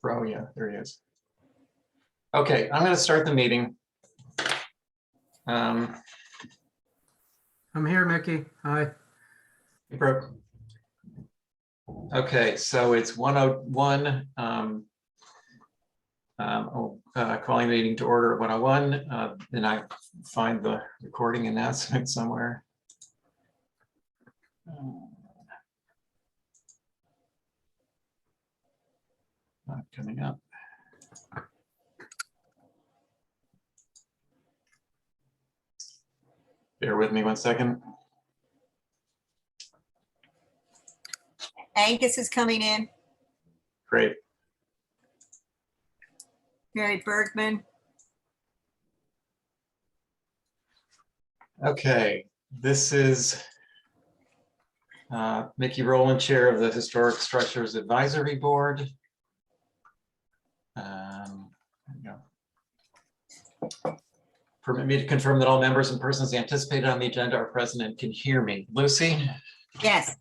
Oh, yeah, there he is. Okay, I'm going to start the meeting. I'm here, Mickey. Hi. Brooke. Okay, so it's 1:01. Calling the meeting to order at 1:01. And I find the recording announcement somewhere. Not coming up. Bear with me 1 second. Angus is coming in. Great. Mary Bergman. Okay, this is Mickey Rowland, Chair of the Historic Structures Advisory Board. There we go. Permit me to confirm that all members and persons anticipated on the agenda are present and can hear me. Lucy? Yes.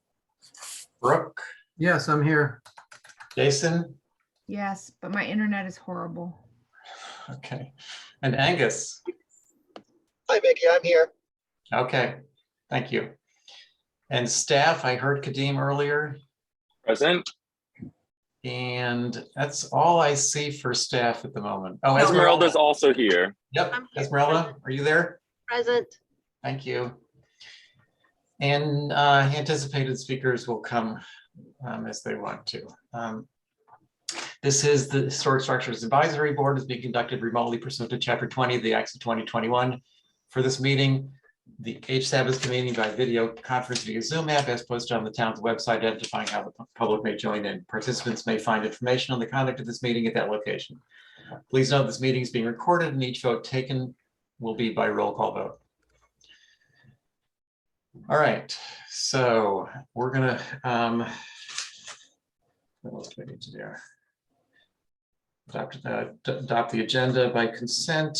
Brooke? Yes, I'm here. Jason? Yes, but my internet is horrible. Okay. And Angus? Hi, Mickey, I'm here. Okay, thank you. And staff, I heard Kadeem earlier, Present. and that's all I see for staff at the moment. Oh, Esmeralda's Esmeralda. also here. Yep, I'm here. Esmeralda, are you there? Present. Thank you. And anticipated speakers will come as they want to. This is the Historic Structures Advisory Board is being conducted remotely pursuant to Chapter 20 of the Acts of 2021. For this meeting, the HSAB is convening by video conference via Zoom app as posted on the town's website, identifying how the public may join in. Participants may find information on the conduct of this meeting at that location. Please note this meeting is being recorded and each vote taken will be by roll call vote. All right, so we're gonna, what else do I need to do? Adopt the agenda by consent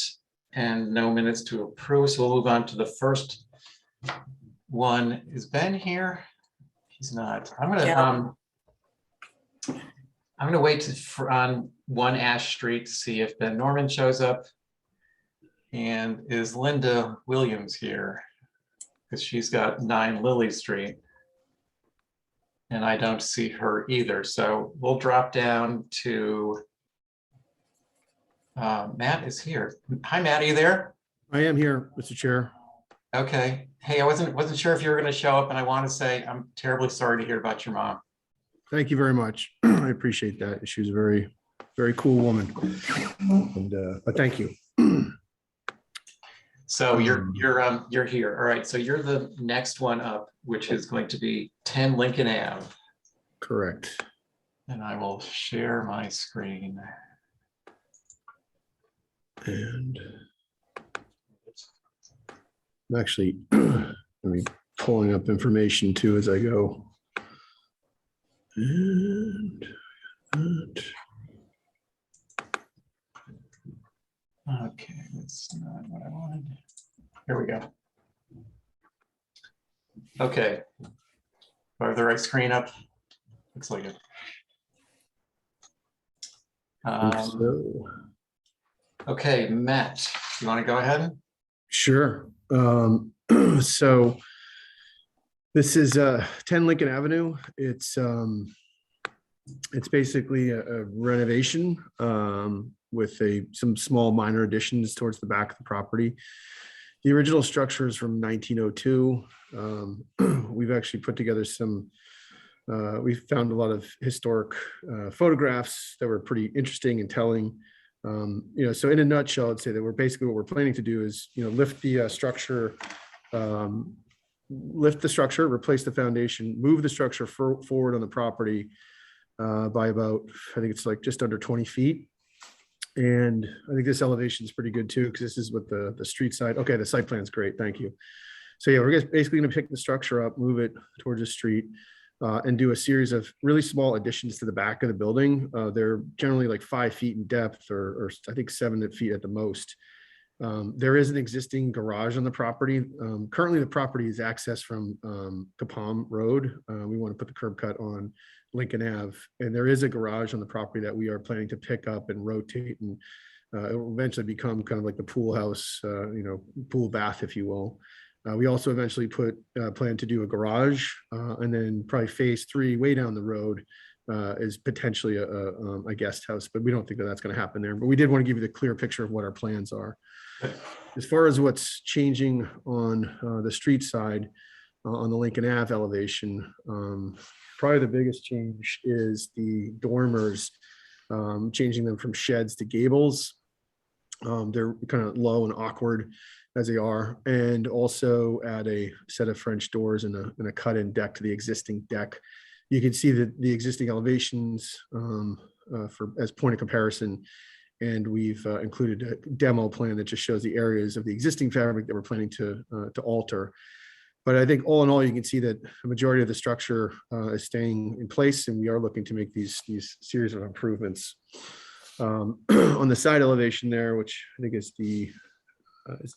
and no minutes to approve. So we'll move on to the first one. Is Ben here? He's not. I'm gonna wait on 1 Ash Street to see if Ben Norman shows up. And is Linda Williams here? Because she's got 9 Lily Street. And I don't see her either. So we'll drop down to Matt is here. Hi, Matt, are you there? I am here, Mr. Chair. Okay. Hey, I wasn't sure if you were going to show up, and I want to say I'm terribly sorry to hear about your mom. Thank you very much. I appreciate that. She was a very, very cool woman. And but thank you. So you're here. All right. So you're the next one up, which is going to be 10 Lincoln Ave. Correct. And I will share my screen. And I'm actually pulling up information too as I go. And Okay, that's not what I wanted. Here we go. Okay. Do I have the right screen up? Looks like it. so, Okay, Matt, you want to go ahead? sure. So this is 10 Lincoln Avenue. It's basically a renovation with some small minor additions towards the back of the property. The original structure is from 1902. We've actually put together we found a lot of historic photographs that were pretty interesting and telling. So in a nutshell, I'd say that what we're planning to do is, lift the structure, replace the foundation, move the structure forward on the property by about, I think it's like just under 20 feet. And I think this elevation is pretty good too, because this is what the street side. Okay, the site plan is great. Thank you. So yeah, we're basically going to pick the structure up, move it towards the street, and do a series of really small additions to the back of the building. They're generally like 5 feet in depth, or I think 7 feet at the most. There is an existing garage on the property. Currently, the property is accessed from Capom Road. We want to put the curb cut on Lincoln Ave, and there is a garage on the property that we are planning to pick up and rotate, and it will eventually become kind of like the pool house, pool bath, if you will. We also eventually plan to do a garage, and then probably phase 3 way down the road is potentially a guest house, but we don't think that that's going to happen there. But we did want to give you the clear picture of what our plans are. As far as what's changing on the street side, on the Lincoln Ave elevation, probably the biggest change is the dormers, changing them from sheds to gables. They're kind of low and awkward as they are, and also add a set of French doors and a cut-in deck to the existing deck. You can see that the existing elevations as point of comparison, and we've included a demo plan that just shows the areas of the existing fabric that we're planning to alter. But I think all in all, you can see that the majority of the structure is staying in place, and we are looking to make these series of improvements. On the side elevation there, which I think is the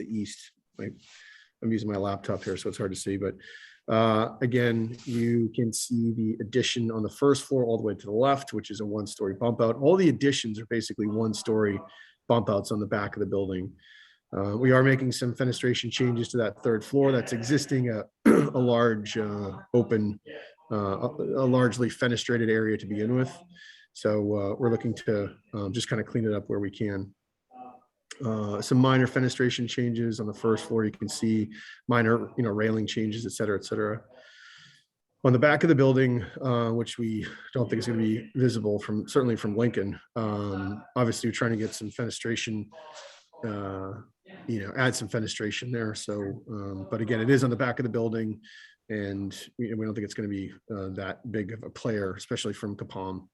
east. I'm using my laptop here, so it's hard to see, but again, you can see the addition on the first floor all the way to the left, which is a 1-story bump out. All the additions are basically 1-story bump outs on the back of the building. We are making some fenestration changes to that 3rd floor. That's existing a large open, a largely fenestrated area to begin with. So we're looking to just kind of clean it up where we can. Some minor fenestration changes on the 1st floor. You can see minor, railing changes, et cetera, et cetera. On the back of the building, which we don't think is going to be visible certainly from Lincoln. Obviously, we're trying to get some fenestration, add some fenestration there. So, but again, it is on the back of the building, and we don't think it's going to be that big of a player, especially from Capom.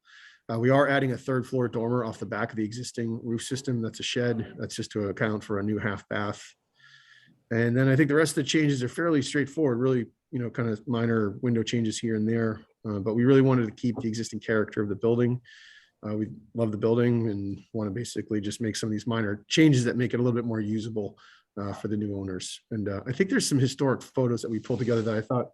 We are adding a 3rd floor dormer off the back of the existing roof system. That's a shed. That's just to account for a new half bath. And then I think the rest of the changes are fairly straightforward, really, kind of minor window changes here and there. But we really wanted to keep the existing character of the building. We love the building and want to basically just make some of these minor changes that make it a little bit more usable for the new owners. And I think there's some historic photos that we pulled together that I thought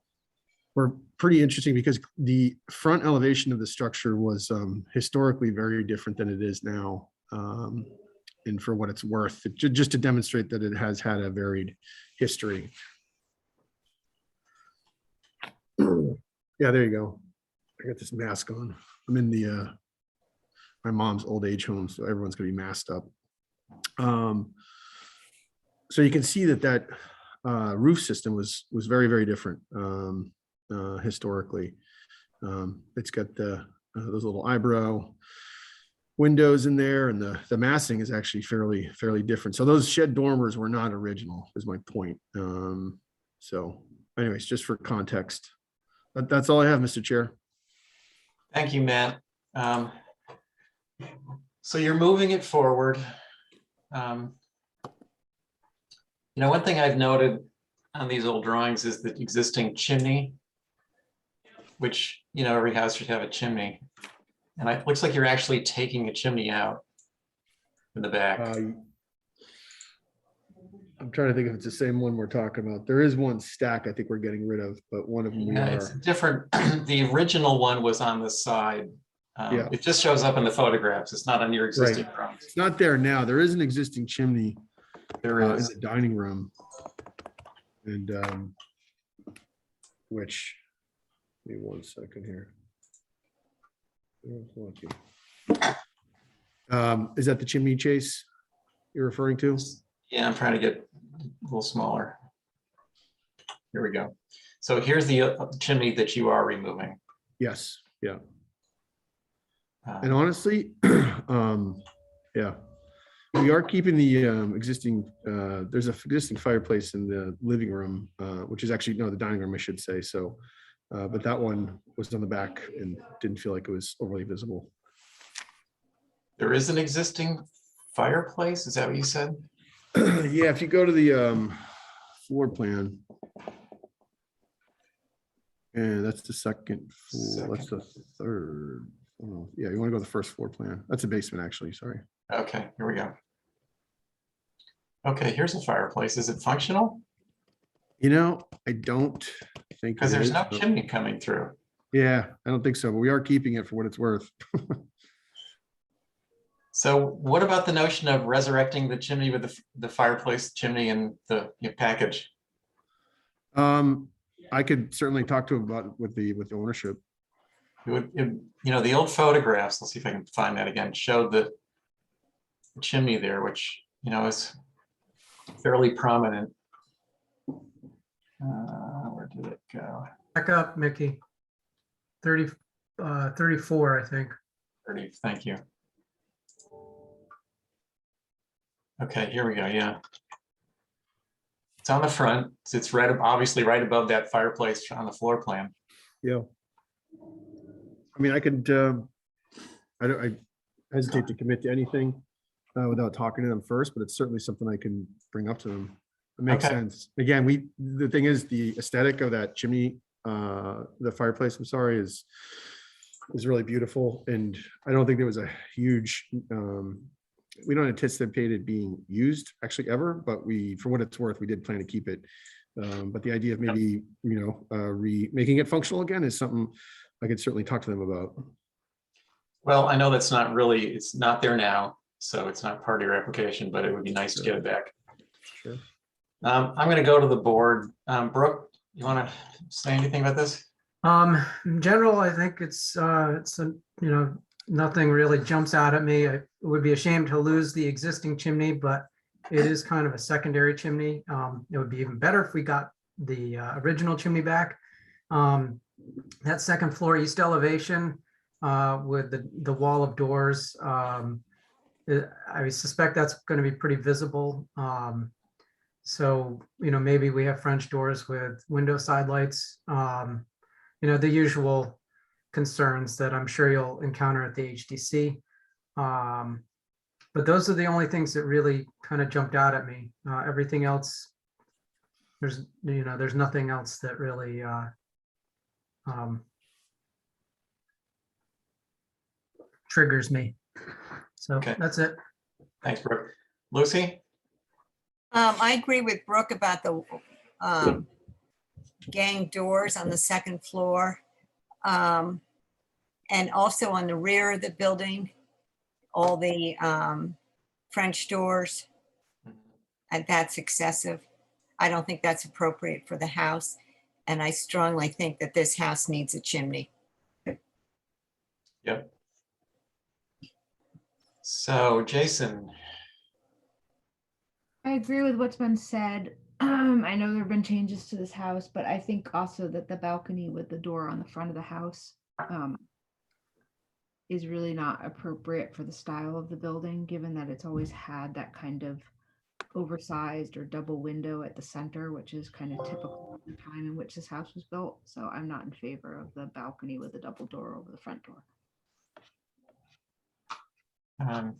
were pretty interesting, because the front elevation of the structure was historically very different than it is now. And for what it's worth, just to demonstrate that it has had a varied history. Yeah, there you go. I got this mask on. I'm in my mom's old age home, so everyone's gonna be masked up. So you can see that roof system was very, very different. Historically, it's got those little eyebrow windows in there, and the massing is actually fairly different. So those shed dormers were not original, is my point. So anyways, just for context, that's all I have, Mr. Chair. Thank you, Matt. So you're moving it forward. One thing I've noted on these old drawings is the existing chimney, which, every house should have a chimney. And it looks like you're actually taking a chimney out in the back. I'm trying to think if it's the same one we're talking about. There is one stack I think we're getting rid of, but one of them we It's are. different. The original one was on the side. Yeah. It just shows up in the photographs. It's not on your existing drawings. It's not there now. There is an existing chimney There in is. the dining room. And which, give me 1 second here. Is that the chimney chase you're referring to? Yeah, I'm trying to get a little smaller. Here we go. So here's the chimney that you are removing. Yes, yeah. And honestly, yeah, we are keeping the existing, there's an existing fireplace in the living room, which is actually, no, the dining room, I should say. So, but that one was on the back and didn't feel like it was overly visible. There is an existing fireplace. Is that what you said? Yeah, if you go to the floor plan, and that's the second floor, that's the third. Oh, yeah, you want to go to the first floor plan. That's a basement, actually. Sorry. Okay, here we go. Okay, here's a fireplace. Is it functional? You know, I don't think. Because it there's is, no but- chimney coming through. Yeah, I don't think so, but we are keeping it for what it's worth. So what about the notion of resurrecting the chimney with the fireplace chimney and the package? I could certainly talk to him about it with the ownership. The old photographs, let's see if I can find that again, showed the chimney there, which, is fairly prominent. Where did it go? Back up, Mickey. 34, I think. 30, thank you. Okay, here we go, yeah. It's on the front. It's obviously right above that fireplace on the floor plan. Yeah. I mean, I could, I hesitate to commit to anything without talking to them first, but it's certainly something I can bring up to them. It makes Okay. sense. Again, the thing is, the aesthetic of that chimney, the fireplace, I'm sorry, is really beautiful. And I don't think there was a huge, we don't anticipate it being used actually ever, but for what it's worth, we did plan to keep it. But the idea of maybe, making it functional again is something I could certainly talk to them about. Well, I know it's not there now, so it's not part of your application, but it would be nice to get it back. Sure. I'm gonna go to the board. Brooke, you wanna say anything about this? In general, I think nothing really jumps out at me. It would be a shame to lose the existing chimney, but it is kind of a secondary chimney. It would be even better if we got the original chimney back. That second floor east elevation with the wall of doors, I suspect that's going to be pretty visible. So, maybe we have French doors with window side lights, the usual concerns that I'm sure you'll encounter at the HDC. But those are the only things that really kind of jumped out at me. Everything else, there's nothing else that really triggers me. So Okay. that's it. Thanks, Brooke. Lucy? I agree with Brooke about the gang doors on the second floor. And also on the rear of the building, all the French doors. And that's excessive. I don't think that's appropriate for the house. And I strongly think that this house needs a chimney. Yep. So Jason, I agree with what's been said. I know there have been changes to this house, but I think also that the balcony with the door on the front of the house is really not appropriate for the style of the building, given that it's always had that kind of oversized or double window at the center, which is kind of typical of the time in which this house was built. So I'm not in favor of the balcony with the double door over the front door. I'm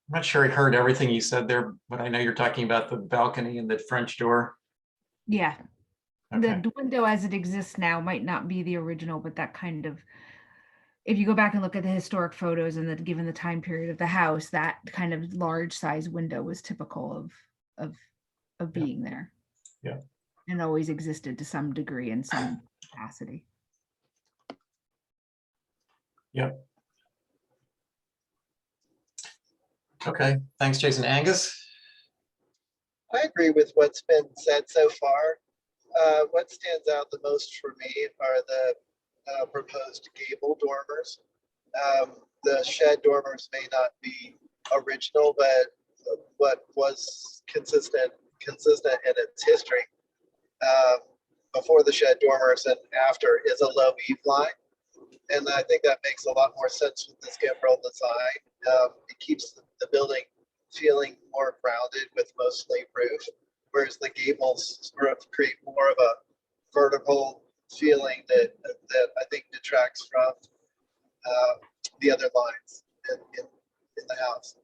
not sure I heard everything you said there, but I know you're talking about the balcony and the French door. Yeah, Okay. the window as it exists now might not be the original, but that kind of, if you go back and look at the historic photos and that given the time period of the house, that kind of large size window was typical of being there. Yeah. And always existed to some degree in some capacity. Yep. Okay, thanks, Jason. Angus? I agree with what's been said so far. What stands out the most for me are the proposed gable dormers. The shed dormers may not be original, but what was consistent in its history before the shed dormers and after is a low eave line. And I think that makes a lot more sense with this gambrel design. It keeps the building feeling more grounded with mostly roof, whereas the gables sort of create more of a vertical feeling that I think detracts from the other lines in the house.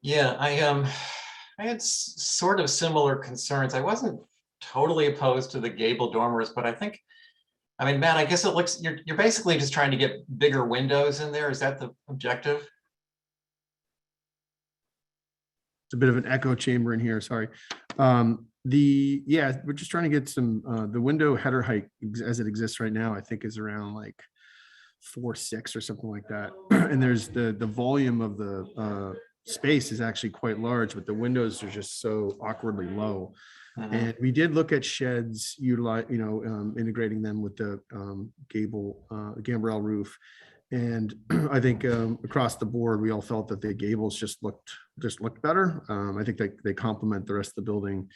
Yeah, I had sort of similar concerns. I wasn't totally opposed to the gable dormers, but I mean, Matt, I guess it looks, you're basically just trying to get bigger windows in there. Is that the objective? it's a bit of an echo chamber in here, sorry. Yeah, we're just trying to get some, the window header height as it exists right now, I think is around like 4.6 or something like that. And there's the volume of the space is actually quite large, but the windows are just so awkwardly low. And we did look at sheds, utilize, integrating them with the gable, gambrel roof. And I think across the board, we all felt that the gables just looked better. I think they complement the rest of the building.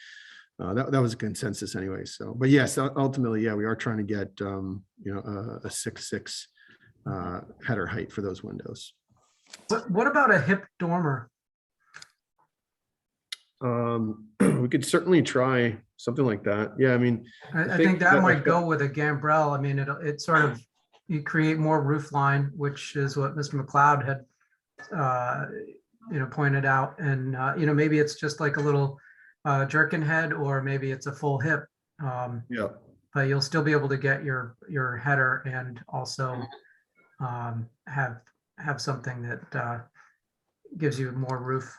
That was a consensus anyway. So, but yes, ultimately, yeah, we are trying to get a 6.6 header height for those windows. What about a hip dormer? We could certainly try something like that. Yeah, I mean, I think that might go with a gambrel. I mean, it sort of, you create more roof line, which is what Mr. McLeod had, pointed out. And, maybe it's just like a little jerkin head, or maybe it's a full hip. Yeah. But you'll still be able to get your header and also have something that gives you more roof.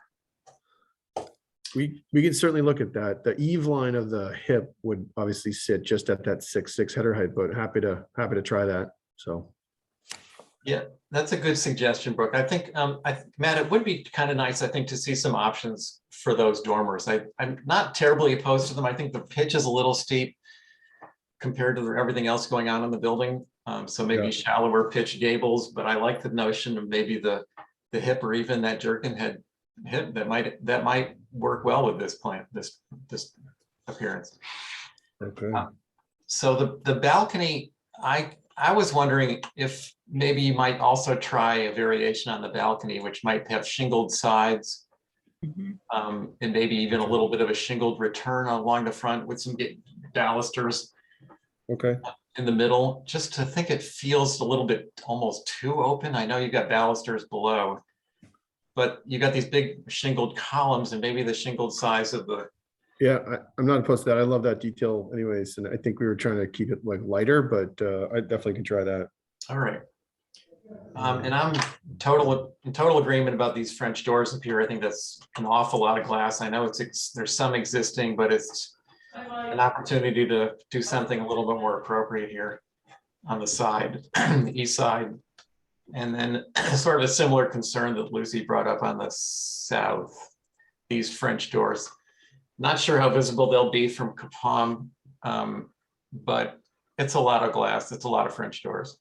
We can certainly look at that. The eave line of the hip would obviously sit just at that 6.6 header height, but happy to try that. So. Yeah, that's a good suggestion, Brooke. I think, Matt, it would be kind of nice, I think, to see some options for those dormers. I'm not terribly opposed to them. I think the pitch is a little steep compared to everything else going on in the building. So maybe shallower pitch gables, but I like the notion of maybe the hip or even that jerkin head hip that might work well with this plant, this appearance. Okay. So the balcony, I was wondering if maybe you might also try a variation on the balcony, which might have shingled sides, and maybe even a little bit of a shingled return along the front with some balusters. Okay. In the middle, just to think it feels a little bit almost too open. I know you've got balusters below, but you got these big shingled columns, and maybe the shingled size of the. Yeah, I'm not opposed to that. I love that detail anyways. And I think we were trying to keep it like lighter, but I definitely can try that. All right. And I'm in total agreement about these French doors up here. I think that's an awful lot of glass. I know there's some existing, but it's an opportunity to do something a little bit more appropriate here on the side, the east side. And then sort of a similar concern that Lucy brought up on the south, these French doors. Not sure how visible they'll be from Capom, but it's a lot of glass. It's a lot of French doors.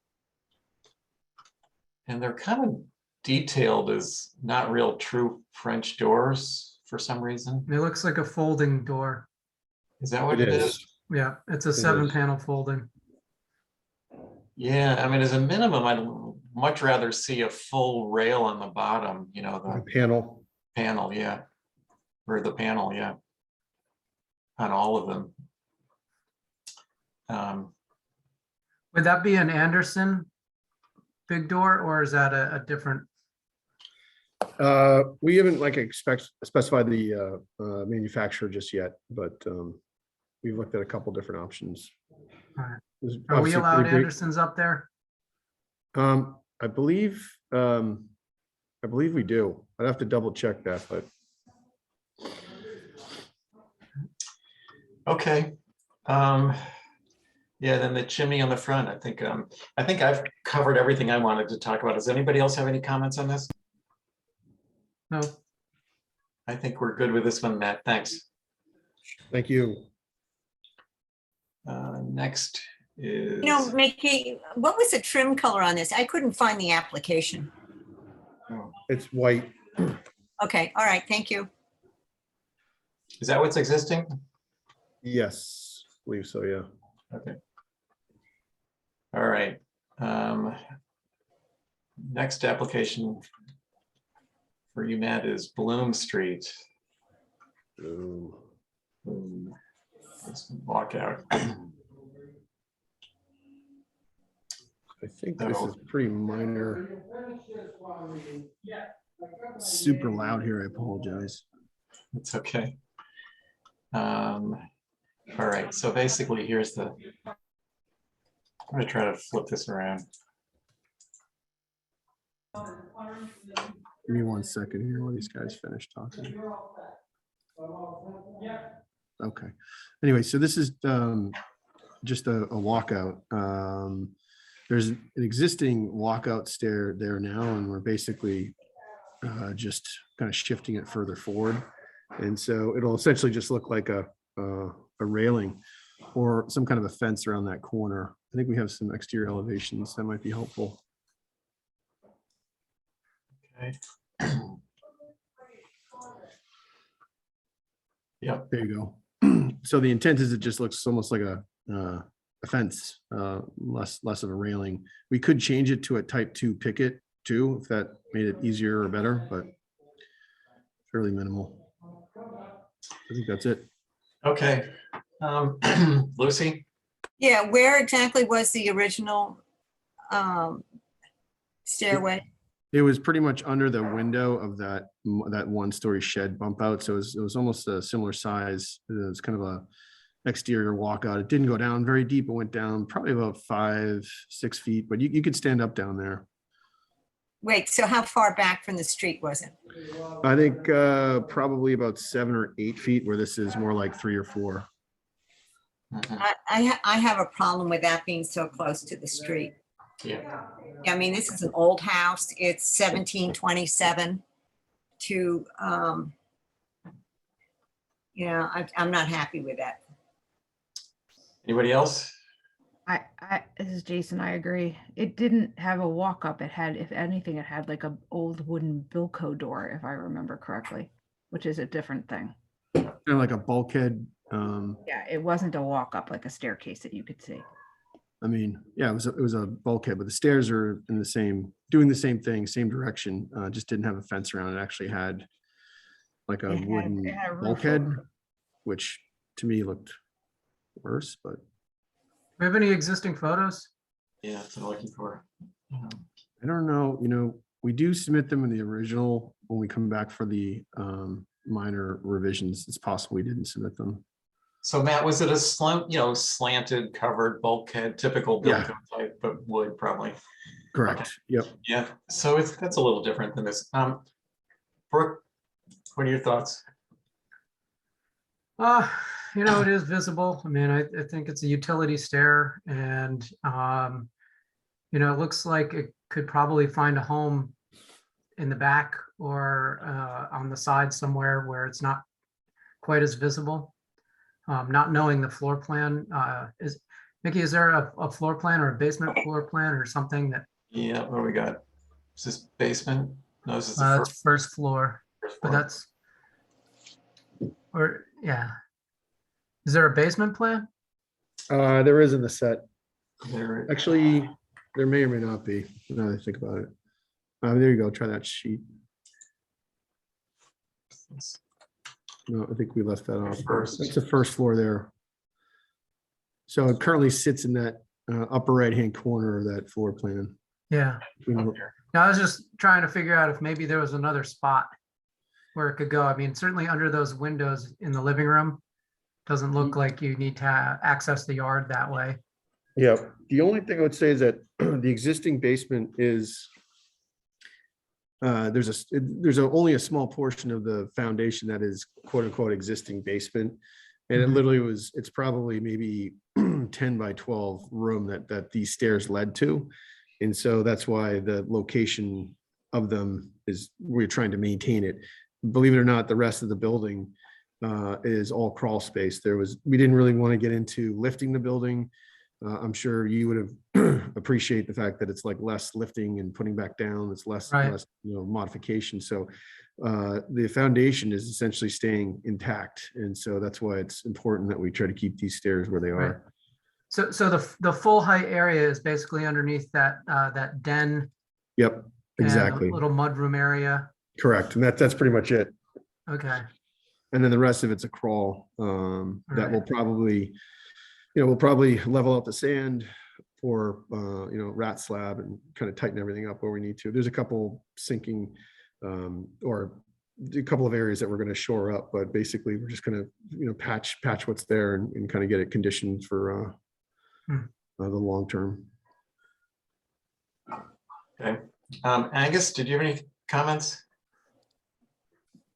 And they're kind of detailed as not real true French doors for some reason. It looks like a folding door. Is that what it is? Yeah, it's a 7-panel folding. Yeah, I mean, as a minimum, I'd much rather see a full rail on the bottom, the Panel. panel, yeah. Or the panel, yeah. On all of them. Would that be an Anderson big door, or is that a different? We haven't specified the manufacturer just yet, but we've looked at a couple different options. All right. Are we allowed Andersons up there? I believe we do. I'd have to double check that, but. Okay. Yeah, then the chimney on the front, I think I've covered everything I wanted to talk about. Does anybody else have any comments on this? No. I think we're good with this one, Matt. Thanks. Thank you. Next is. Mickey, what was the trim color on this? I couldn't find the application. It's white. Okay, all right, thank you. Is that what's existing? Yes, I believe so, yeah. Okay. All right. Next application for you, Matt, is Bloom Street. Ooh. Let's walk out. I think this is pretty minor. Super loud here, I apologize. It's okay. All right, so basically here's I'm gonna try to flip this around. Give me 1 second here while these guys finish talking. Okay. Anyway, so this is just a walkout. There's an existing walkout stair there now, and we're basically just kind of shifting it further forward. And so it'll essentially just look like a railing or some kind of a fence around that corner. I think we have some exterior elevations that might be helpful. Okay. Yep. There you go. So the intent is it just looks almost like a fence, less of a railing. We could change it to a type 2 picket too, if that made it easier or better, but fairly minimal. I think that's it. Okay. Lucy? Yeah, where exactly was the original stairway? It was pretty much under the window of that 1-story shed bump out. So it was almost a similar size. It was kind of a exterior walkout. It didn't go down very deep. It went down probably about 5-6 feet, but you could stand up down there. Wait, so how far back from the street was it? I think probably about 7 or 8 feet, where this is more like 3 or 4. Mhm. I have a problem with that being so close to the street. Yeah. I mean, this is an old house. It's 1727 to, I'm not happy with that. Anybody else? This is Jason. I agree. It didn't have a walk up. It had, if anything, it had like a old wooden Bilko door, if I remember correctly, which is a different thing. Kind of like a bulkhead. Yeah, it wasn't a walk up like a staircase that you could see. I mean, yeah, it was a bulkhead, but the stairs are doing the same thing, same direction. Just didn't have a fence around it. Actually had like a wooden it had a roof bulkhead, over it. which to me looked worse, but Do we have any existing photos? Yeah, that's what I'm looking for. I don't know. We do submit them in the original when we come back for the minor revisions. It's possible we didn't submit them. So Matt, was it a slanted covered bulkhead, typical Yeah. Bilko type, but wood probably? Correct. Yep. Yeah, so that's a little different than this. Brooke, what are your thoughts? It is visible. I mean, I think it's a utility stair, and it looks like it could probably find a home in the back or on the side somewhere where it's not quite as visible. Not knowing the floor plan, Mickey, is there a floor plan or a basement floor plan or something that? Yeah, what do we got? Is this basement? No, this is the It's first floor, first but floor. yeah. Is there a basement plan? There is in the set. There- Actually, there may or may not be. Now that I think about it. There you go. Try that sheet. No, I think we left that off. First. That's the first floor there. So it currently sits in that upper right-hand corner of that floor plan. Yeah. up here. Now, I was just trying to figure out if maybe there was another spot where it could go. I mean, certainly under those windows in the living room, doesn't look like you need to access the yard that way. Yeah. The only thing I would say is that the existing basement is there's only a small portion of the foundation that is quote unquote existing basement. And it Mhm. literally it's probably maybe 10 by 12 room that these stairs led to. And so that's why the location of them is, we're trying to maintain it. Believe it or not, the rest of the building is all crawl space. We didn't really want to get into lifting the building. I'm sure you would have appreciate the fact that it's like less lifting and putting back down. It's less Right. modification. So the foundation is essentially staying intact. And so that's why it's important that we try to keep these stairs where they Right. are. So the full height area is basically underneath that den. Yep, and exactly. a little mudroom area. Correct. And that's pretty much it. Okay. And then the rest of it's a crawl that will Right. probably, we'll probably level out the sand or, rat slab and kind of tighten everything up where we need to. There's a couple sinking or a couple of areas that we're going to shore up, but basically we're just going to, patch what's there and kind of get it conditioned for the long term. Okay. Angus, did you have any comments?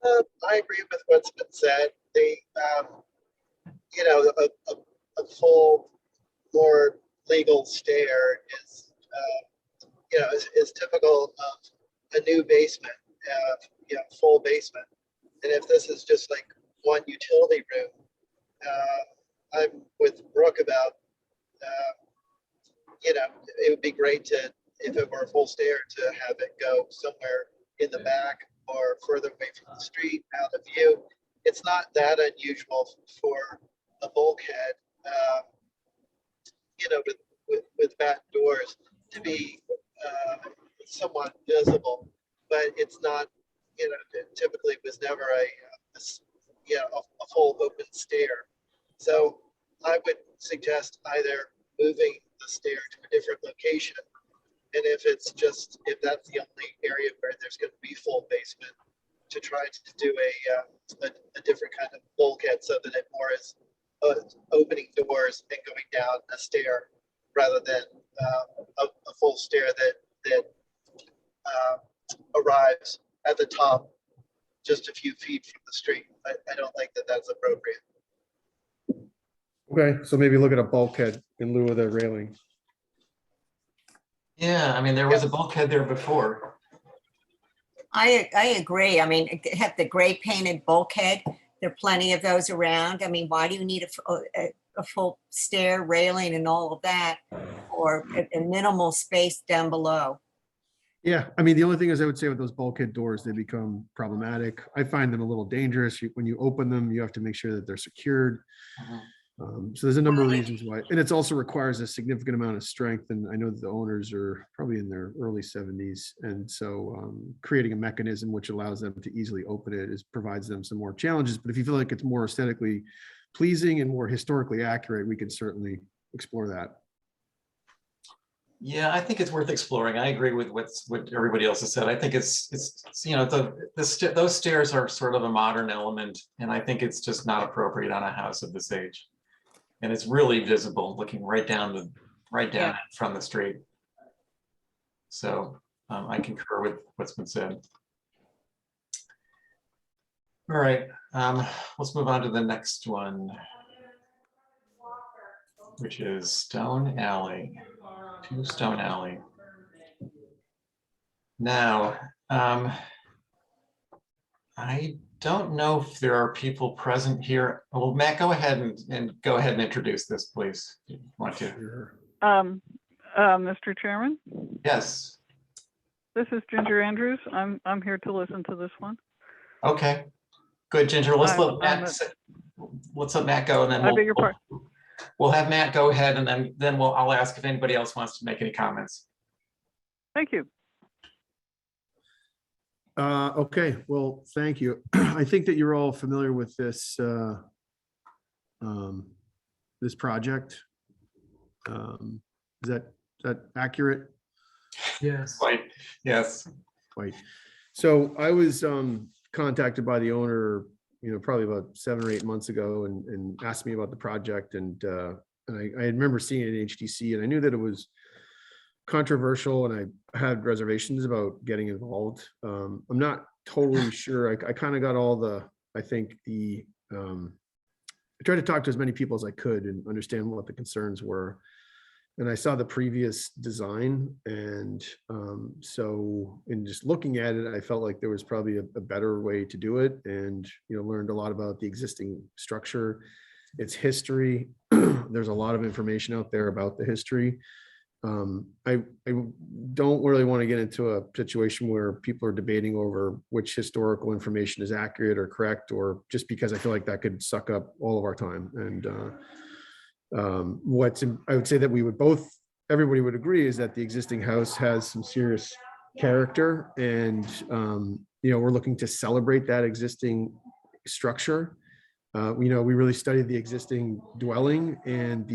I agree with what's been said. You know, a full, more legal stair is, is typical of a new basement, full basement. And if this is just like one utility room, I'm with Brooke about, it would be great to, if it were a full stair, to have it go somewhere in the back or further away from the street, out of view. It's not that unusual for a bulkhead, with back doors to be somewhat visible, but it's not, it typically was never a full open stair. So I would suggest either moving the stair to a different location, and if that's the only area where there's going to be full basement, to try to do a different kind of bulkhead so that it more is opening doors and going down a stair rather than a full stair that arrives at the top just a few feet from the street. I don't think that that's appropriate. Okay, so maybe look at a bulkhead in lieu of the railing. Yeah, I mean, there was a bulkhead there before. I agree. I mean, have the gray painted bulkhead. There are plenty of those around. I mean, why do you need a full stair railing and all of that, or a minimal space down below? Yeah, I mean, the only thing is I would say with those bulkhead doors, they become problematic. I find them a little dangerous. When you open them, you have to make sure that they're secured. So there's a number of reasons why, and it also requires a significant amount of strength. And I know that the owners are probably in their early 70s, and so creating a mechanism which allows them to easily open it provides them some more challenges. But if you feel like it's more aesthetically pleasing and more historically accurate, we can certainly explore that. Yeah, I think it's worth exploring. I agree with what everybody else has said. I think it's those stairs are sort of a modern element, and I think it's just not appropriate on a house of this age. And it's really visible, looking right down from the street. So I concur with what's been said. All right, let's move on to the next one, which is Stone Alley. 2 Stone Alley. Now, I don't know if there are people present here. Well, Matt, go ahead and introduce this, please. If you want to. Mr. Chairman, Yes. this is Ginger Andrews. I'm here to listen to this one. Okay. Good, Ginger. Let's let Matt go, and then I beg your pardon. We'll have Matt go ahead, and then I'll ask if anybody else wants to make any comments. Thank you. Okay, well, thank you. I think that you're all familiar with this this project. Is that accurate? Yes. Quite. Yes. Quite. So I was contacted by the owner, probably about 7 or 8 months ago, and asked me about the project, and I remember seeing it in HTC, and I knew that it was controversial, and I had reservations about getting involved. I'm not totally sure. I kind of got all I tried to talk to as many people as I could and understand what the concerns were. And I saw the previous design, and so in just looking at it, I felt like there was probably a better way to do it, and learned a lot about the existing structure, its history. There's a lot of information out there about the history. I don't really want to get into a situation where people are debating over which historical information is accurate or correct, or just because I feel like that could suck up all of our time. And I would say that everybody would agree is that the existing house has some serious character, and we're looking to celebrate that existing structure. We really studied the existing dwelling and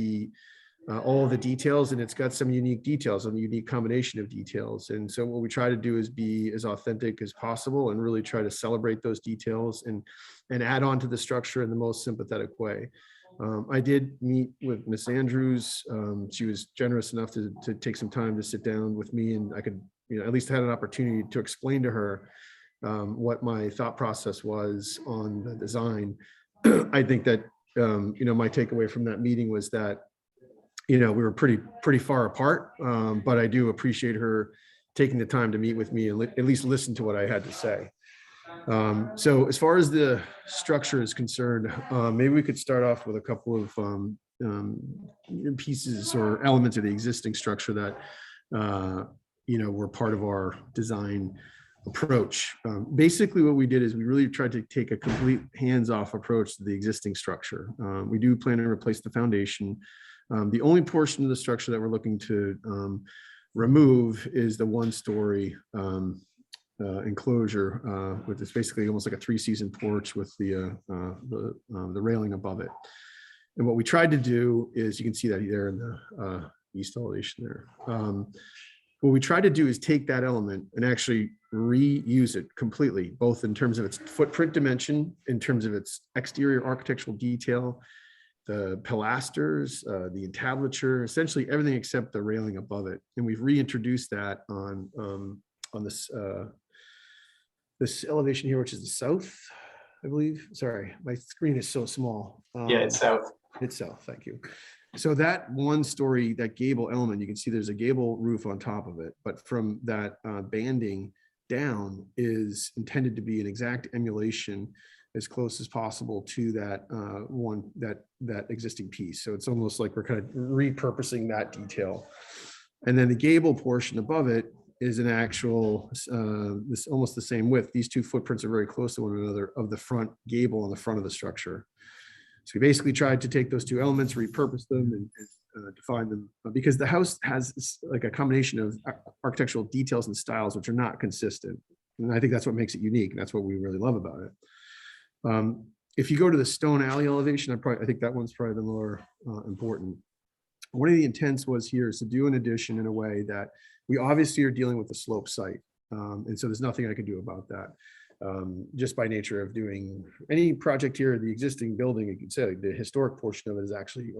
all of the details, and it's got some unique details, and a unique combination of details. And so what we try to do is be as authentic as possible and really try to celebrate those details and add on to the structure in the most sympathetic way. I did meet with Miss Andrews. She was generous enough to take some time to sit down with me, and I could, at least had an opportunity to explain to her what my thought process was on the design. I think that, my takeaway from that meeting was that, we were pretty far apart, but I do appreciate her taking the time to meet with me and at least listen to what I had to say. So as far as the structure is concerned, maybe we could start off with a couple of pieces or elements of the existing structure that were part of our design approach. Basically, what we did is we really tried to take a complete hands-off approach to the existing structure. We do plan to replace the foundation. The only portion of the structure that we're looking to remove is the one-story enclosure, which is basically almost like a three-season porch with the railing above it. And what we tried to do is, you can see that there in the east elevation there. What we tried to do is take that element and actually reuse it completely, both in terms of its footprint dimension, in terms of its exterior architectural detail, the pilasters, the entablature, essentially everything except the railing above it. And we've reintroduced that on this elevation here, which is the south, I believe. Sorry, my screen is so small. Yeah, it's south. It's south, thank you. So that one story, that gable element, you can see there's a gable roof on top of it, but from that banding down is intended to be an exact emulation as close as possible to that that existing piece. So it's almost like we're kind of repurposing that detail. And then the gable portion above it is an actual, this almost the same width. These two footprints are very close to one another of the front gable on the front of the structure. So we basically tried to take those two elements, repurpose them, and define them, because the house has like a combination of architectural details and styles which are not consistent. And I think that's what makes it unique. And that's what we really love about it. If you go to the stone alley elevation, I think that one's probably the more important. One of the intents was here is to do an addition in a way that we obviously are dealing with a slope site. And so there's nothing I can do about that. Just by nature of doing any project here, the existing building, you could say the historic portion of it is actually,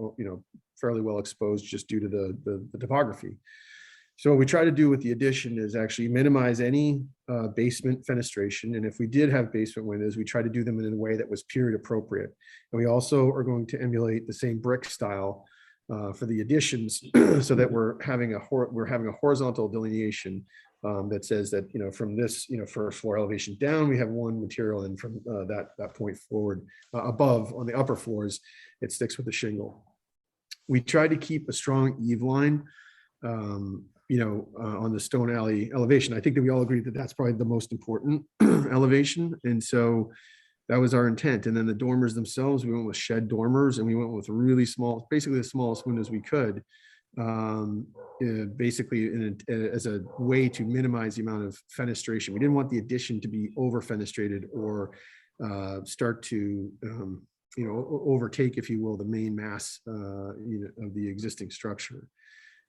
fairly well exposed just due to the topography. So what we try to do with the addition is actually minimize any basement fenestration. And if we did have basement windows, we try to do them in a way that was period appropriate. And we also are going to emulate the same brick style for the additions so that we're having a horizontal delineation that says that, from this, first floor elevation down, we have one material, and from that point forward above on the upper floors, it sticks with the shingle. We try to keep a strong eave line, on the stone alley elevation. I think that we all agree that that's probably the most important elevation. And so that was our intent. And then the dormers themselves, we went with shed dormers, and we went with really small, basically the smallest windows we could, basically as a way to minimize the amount of fenestration. We didn't want the addition to be over fenestrated or start to overtake, if you will, the main mass of the existing structure.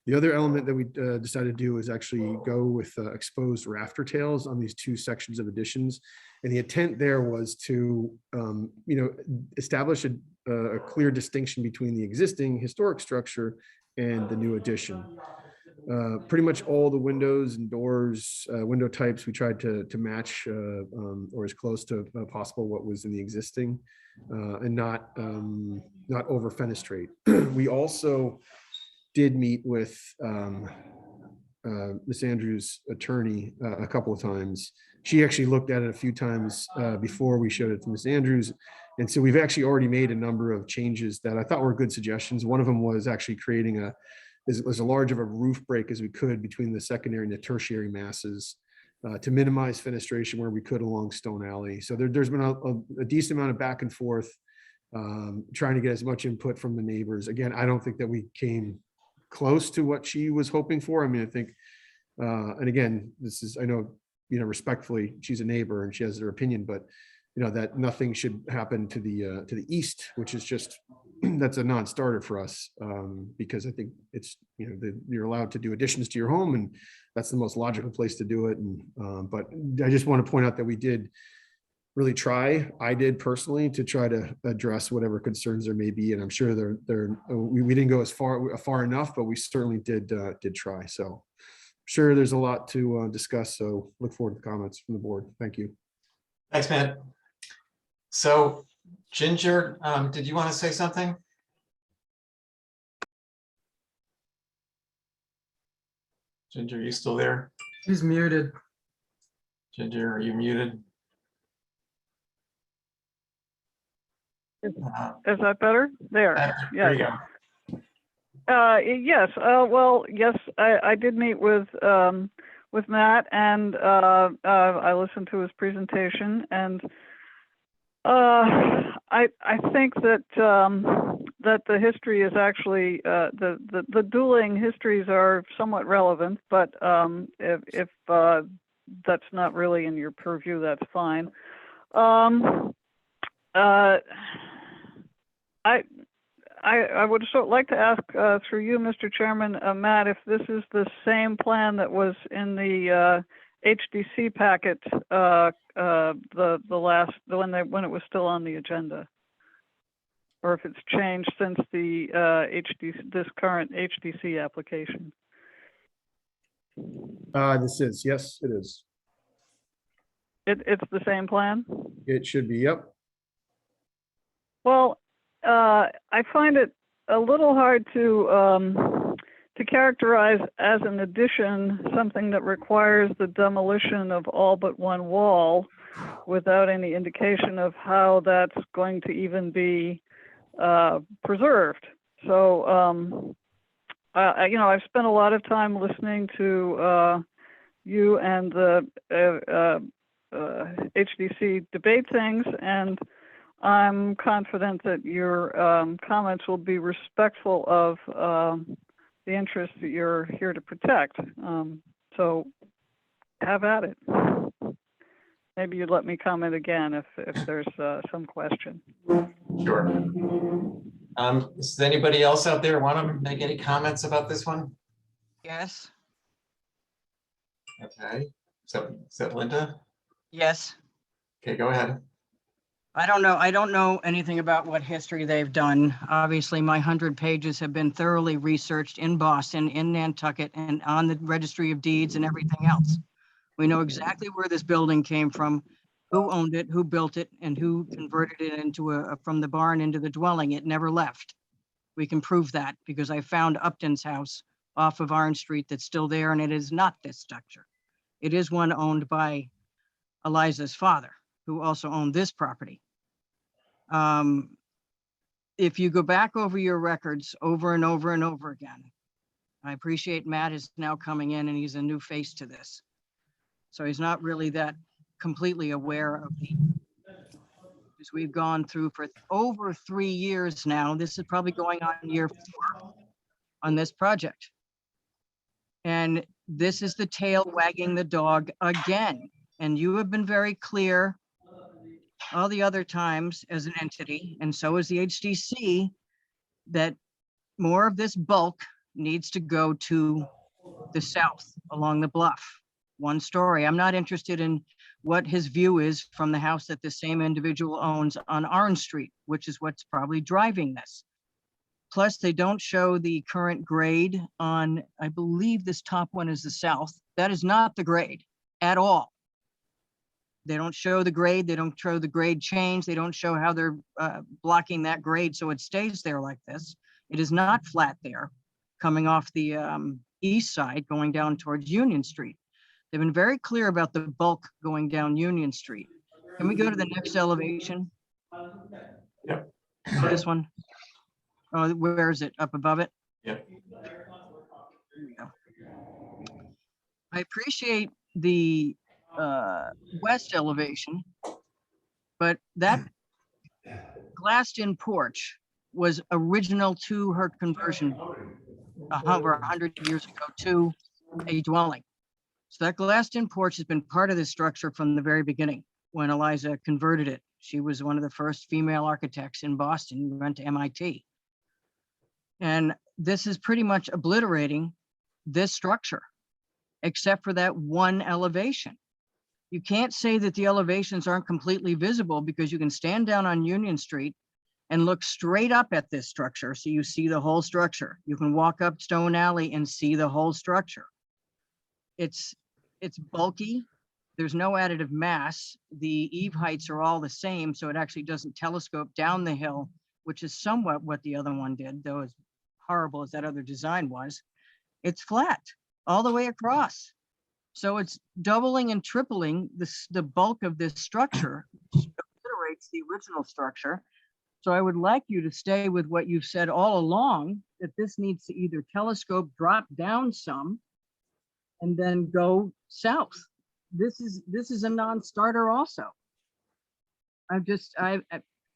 The other element that we decided to do is actually go with exposed rafter tails on these two sections of additions. And the intent there was to, establish a clear distinction between the existing historic structure and the new addition. Pretty much all the windows and doors, window types, we tried to match or as close to possible what was in the existing, and not over fenestrate. We also did meet with Miss Andrews' attorney a couple of times. She actually looked at it a few times before we showed it to Miss Andrews. And so we've actually already made a number of changes that I thought were good suggestions. One of them was actually creating as large of a roof break as we could between the secondary and the tertiary masses to minimize fenestration where we could along Stone Alley. So there's been a decent amount of back and forth, trying to get as much input from the neighbors. Again, I don't think that we came close to what she was hoping for. I mean, I think, and again, this is, I know, respectfully, she's a neighbor and she has her opinion, but that nothing should happen to the east, which is just, that's a non-starter for us, because I think it's, you're allowed to do additions to your home, and that's the most logical place to do it. And but I just want to point out that we did really try. I did personally to try to address whatever concerns there may be, and I'm sure we didn't go as far enough, but we certainly did try. So sure there's a lot to discuss, so look forward to comments from the board. Thank you. Thanks, Matt. So Ginger, did you want to say something? Ginger, are you still there? He's muted. Ginger, are you muted? Is that better? There, There yes. you go. Yes, well, yes, I did meet with Matt, and I listened to his presentation, and I think that that the history is actually the dueling histories are somewhat relevant, but if that's not really in your purview, that's fine. I would like to ask through you, Mr. Chairman, Matt, if this is the same plan that was in the HDC packet, when it was still on the agenda, or if it's changed since the this current HDC application. This is, yes, it is. It's the same plan? It should be, yep. Well, I find it a little hard to characterize as an addition something that requires the demolition of all but one wall without any indication of how that's going to even be preserved. So, I've spent a lot of time listening to you and the HDC debate things, and I'm confident that your comments will be respectful of the interests that you're here to protect. So have at it. Maybe you'd let me comment again if there's some question. Sure. Does anybody else out there want to make any comments about this one? Yes, Okay. So is that Linda? yes. Okay, go ahead. I don't know anything about what history they've done. Obviously, my 100 pages have been thoroughly researched in Boston, in Nantucket, and on the Registry of Deeds and everything else. We know exactly where this building came from, who owned it, who built it, and who converted it into from the barn into the dwelling. It never left. We can prove that because I found Upton's house off of Orange Street that's still there, and it is not this structure. It is one owned by Eliza's father, who also owned this property. If you go back over your records over and over and over again, I appreciate Matt is now coming in and he's a new face to this. So he's not really that completely aware of the, because we've gone through for over 3 years now. This is probably going on year 4 on this project. And this is the tail wagging the dog again. And you have been very clear all the other times as an entity, and so is the HDC, that more of this bulk needs to go to the south along the bluff. One story. I'm not interested in what his view is from the house that the same individual owns on Orange Street, which is what's probably driving this. Plus, they don't show the current grade on, I believe this top one is the south. That is not the grade at all. They don't show the grade. They don't show the grade change. They don't show how they're blocking that grade so it stays there like this. It is not flat there, coming off the east side, going down towards Union Street. They've been very clear about the bulk going down Union Street. Can we go to the next elevation? Yep. This one? Oh, where is it? Up above it? Yep. There we go. I appreciate the west elevation, but that glassed-in porch was original to her conversion over 100 years ago to a dwelling. So that glassed-in porch has been part of this structure from the very beginning when Eliza converted it. She was one of the first female architects in Boston. We went to MIT. And this is pretty much obliterating this structure, except for that one elevation. You can't say that the elevations aren't completely visible because you can stand down on Union Street and look straight up at this structure. So you see the whole structure. You can walk up Stone Alley and see the whole structure. It's bulky. There's no additive mass. The eave heights are all the same, so it actually doesn't telescope down the hill, which is somewhat what the other one did, though as horrible as that other design was. It's flat all the way across. So it's doubling and tripling the bulk of this structure, which obliterates the original structure. So I would like you to stay with what you've said all along, that this needs to either telescope, drop down some, and then go south. This is a non-starter also.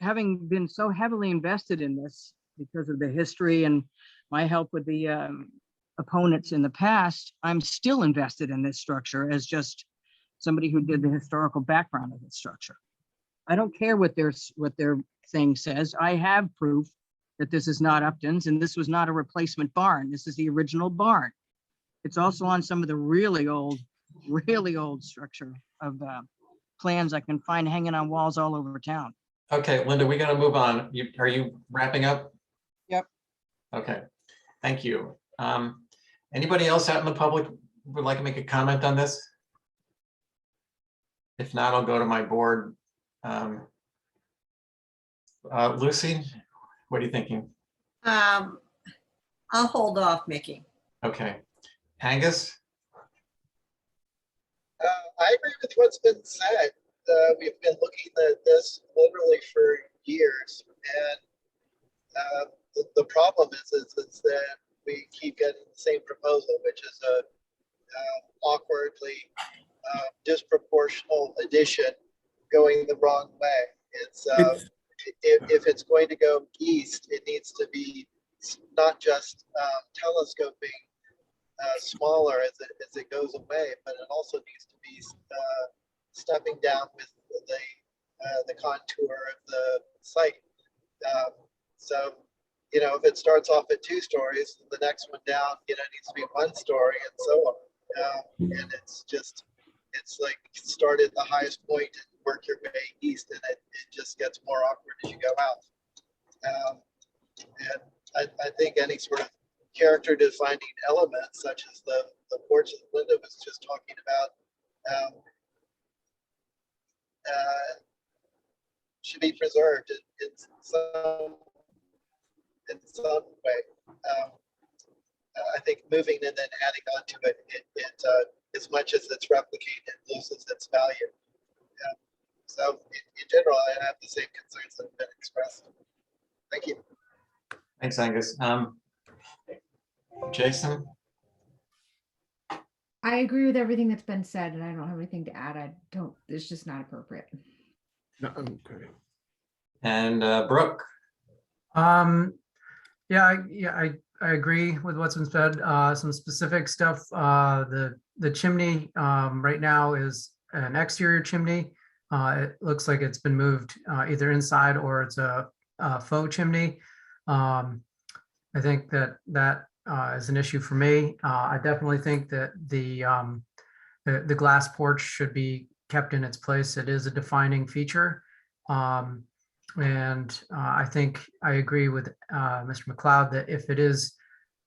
Having been so heavily invested in this because of the history and my help with the opponents in the past, I'm still invested in this structure as just somebody who did the historical background of the structure. I don't care what their thing says. I have proof that this is not Upton's and this was not a replacement barn. This is the original barn. It's also on some of the really old structure of plans I can find hanging on walls all over town. Okay, Linda, we're gonna move on. Are you wrapping up? Yep. Okay, thank you. Anybody else out in the public would like to make a comment on this? If not, I'll go to my board. Lucy, what are you thinking? I'll hold off, Mickey. Okay, Angus? I agree with what's been said. We've been looking at this literally for years, and the problem is that we keep getting the same proposal, which is a awkwardly disproportional addition going the wrong way. It's if it's going to go east, it needs to be not just telescoping smaller as it goes away, but it also needs to be stepping down with the contour of the site. So, you know, if it starts off at 2 stories, the next one down, you know, needs to be 1 story and so on. And it's like start at the highest point and work your way east, and it just gets more awkward as you go out. And I think any sort of character defining elements such as the porch that Linda was just talking about should be preserved in some way. I think moving and then adding on to it, as much as it's replicated, it loses its value. So in general, I have the same concerns that have been expressed. Thank you. Thanks, Angus. Jason? I agree with everything that's been said, and I don't have anything to add. It's just not appropriate. No, okay. And Brooke? Yeah, I agree with what's been said. Some specific stuff. The chimney right now is an exterior chimney. It looks like it's been moved either inside or it's a faux chimney. I think that is an issue for me. I definitely think that the glass porch should be kept in its place. It is a defining feature. And I think I agree with Mr. McLeod that if it is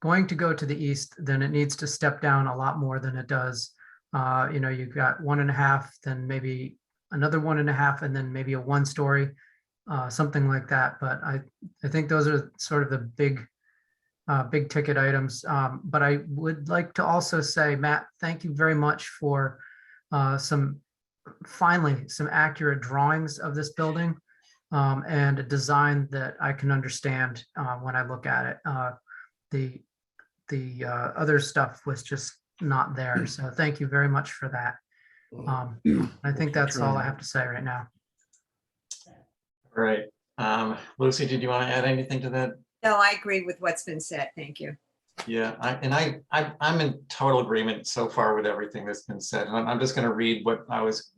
going to go to the east, then it needs to step down a lot more than it does. You know, you've got 1.5, then maybe another 1.5, and then maybe a 1-story, something like that. But I think those are sort of the big ticket items. But I would like to also say, Matt, thank you very much for finally some accurate drawings of this building. And a design that I can understand when I look at it. The other stuff was just not there. So thank you very much for that. I think that's all I have to say right now. All right. Lucy, did you want to add anything to that? No, I agree with what's been said. Thank you. Yeah, I'm in total agreement so far with everything that's been said. And I'm just going to read what I was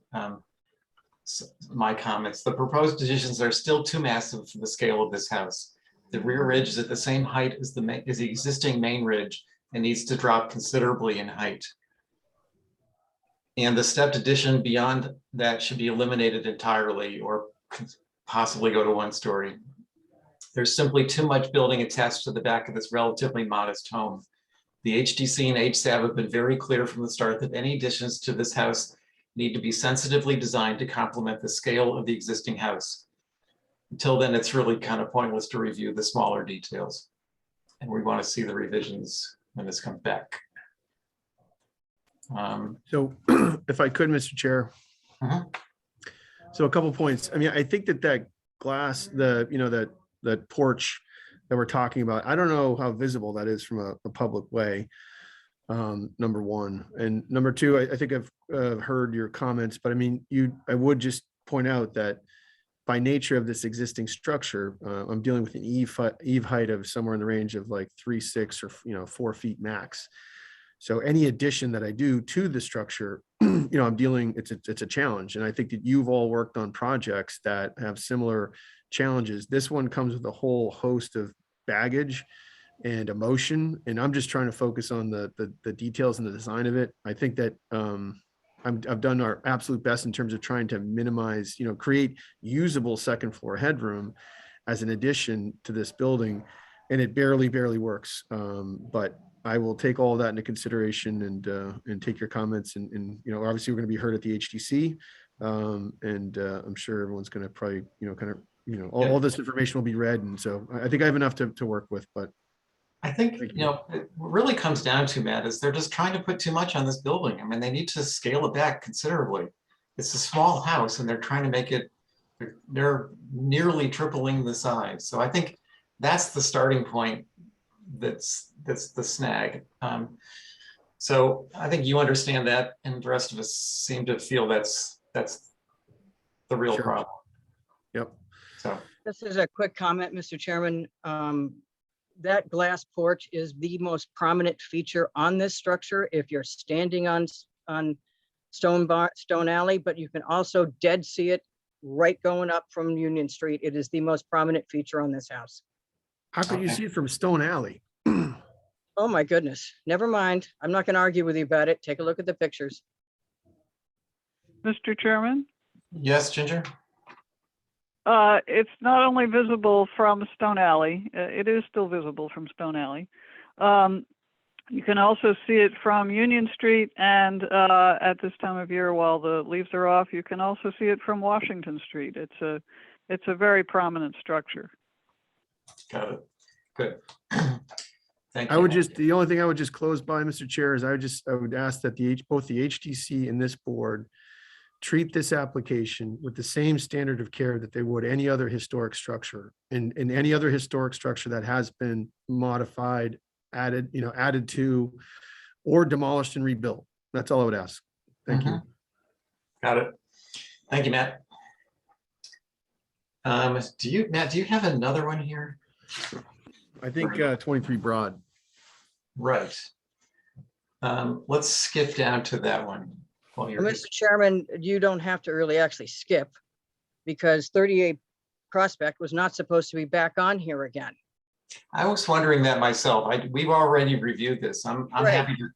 my comments. The proposed additions are still too massive for the scale of this house. The rear ridge is at the same height as the existing main ridge and needs to drop considerably in height. And the stepped addition beyond that should be eliminated entirely or possibly go to 1-story. There's simply too much building attached to the back of this relatively modest home. The HDC and HSAB have been very clear from the start that any additions to this house need to be sensitively designed to complement the scale of the existing house. Until then, it's really kind of pointless to review the smaller details. And we want to see the revisions when this comes back. So if I could, Mr. Chair. So a couple points. I mean, I think that glass, that porch that we're talking about, I don't know how visible that is from a public way. Number one. And number two, I think I've heard your comments, but I mean, I would just point out that by nature of this existing structure, I'm dealing with an eave height of somewhere in the range of like 3.6 or 4 feet max. So any addition that I do to the structure, it's a challenge. And I think that you've all worked on projects that have similar challenges. This one comes with a whole host of baggage and emotion, and I'm just trying to focus on the details and the design of it. I think that I've done our absolute best in terms of trying to minimize, create usable second floor headroom as an addition to this building, and it barely works. But I will take all of that into consideration and take your comments and obviously we're going to be heard at the HTC, and I'm sure everyone's going to probably all this information will be read, and so I think I have enough to work with. But I think, it really comes down to, Matt, is they're just trying to put too much on this building. I mean, they need to scale it back considerably. It's a small house and they're trying to make it, they're nearly tripling the size. So I think that's the starting point. That's the snag. So I think you understand that, and the rest of us seem to feel that's the real Sure. problem. Yep. So This is a quick comment, Mr. Chairman. That glass porch is the most prominent feature on this structure. If you're standing on Stone Alley, but you can also dead see it right going up from Union Street. It is the most prominent feature on this house. How could you Okay. see it from Stone Alley? Oh my goodness. Never mind. I'm not going to argue with you about it. Take a look at the pictures. Mr. Chairman, yes, Ginger? it's not only visible from Stone Alley, it is still visible from Stone Alley. You can also see it from Union Street, and at this time of year, while the leaves are off, you can also see it from Washington Street. It's a very prominent structure. Got it. Good. Thank you. The only thing I would just close by, Mr. Chair, is I would ask that both the HTC and this board treat this application with the same standard of care that they would any other historic structure, and any other historic structure that has been modified, added to, or demolished and rebuilt. That's all I would ask. Thank you. Got it. Thank you, Matt. Matt, do you have another one here? I think 23 Broad. Right. Let's skip down to that one. While you're Well, Mr. Chairman, you don't have to really actually skip, because 38 Prospect was not supposed to be back on here again. I was wondering that myself. We've already reviewed this. I'm Right. happy to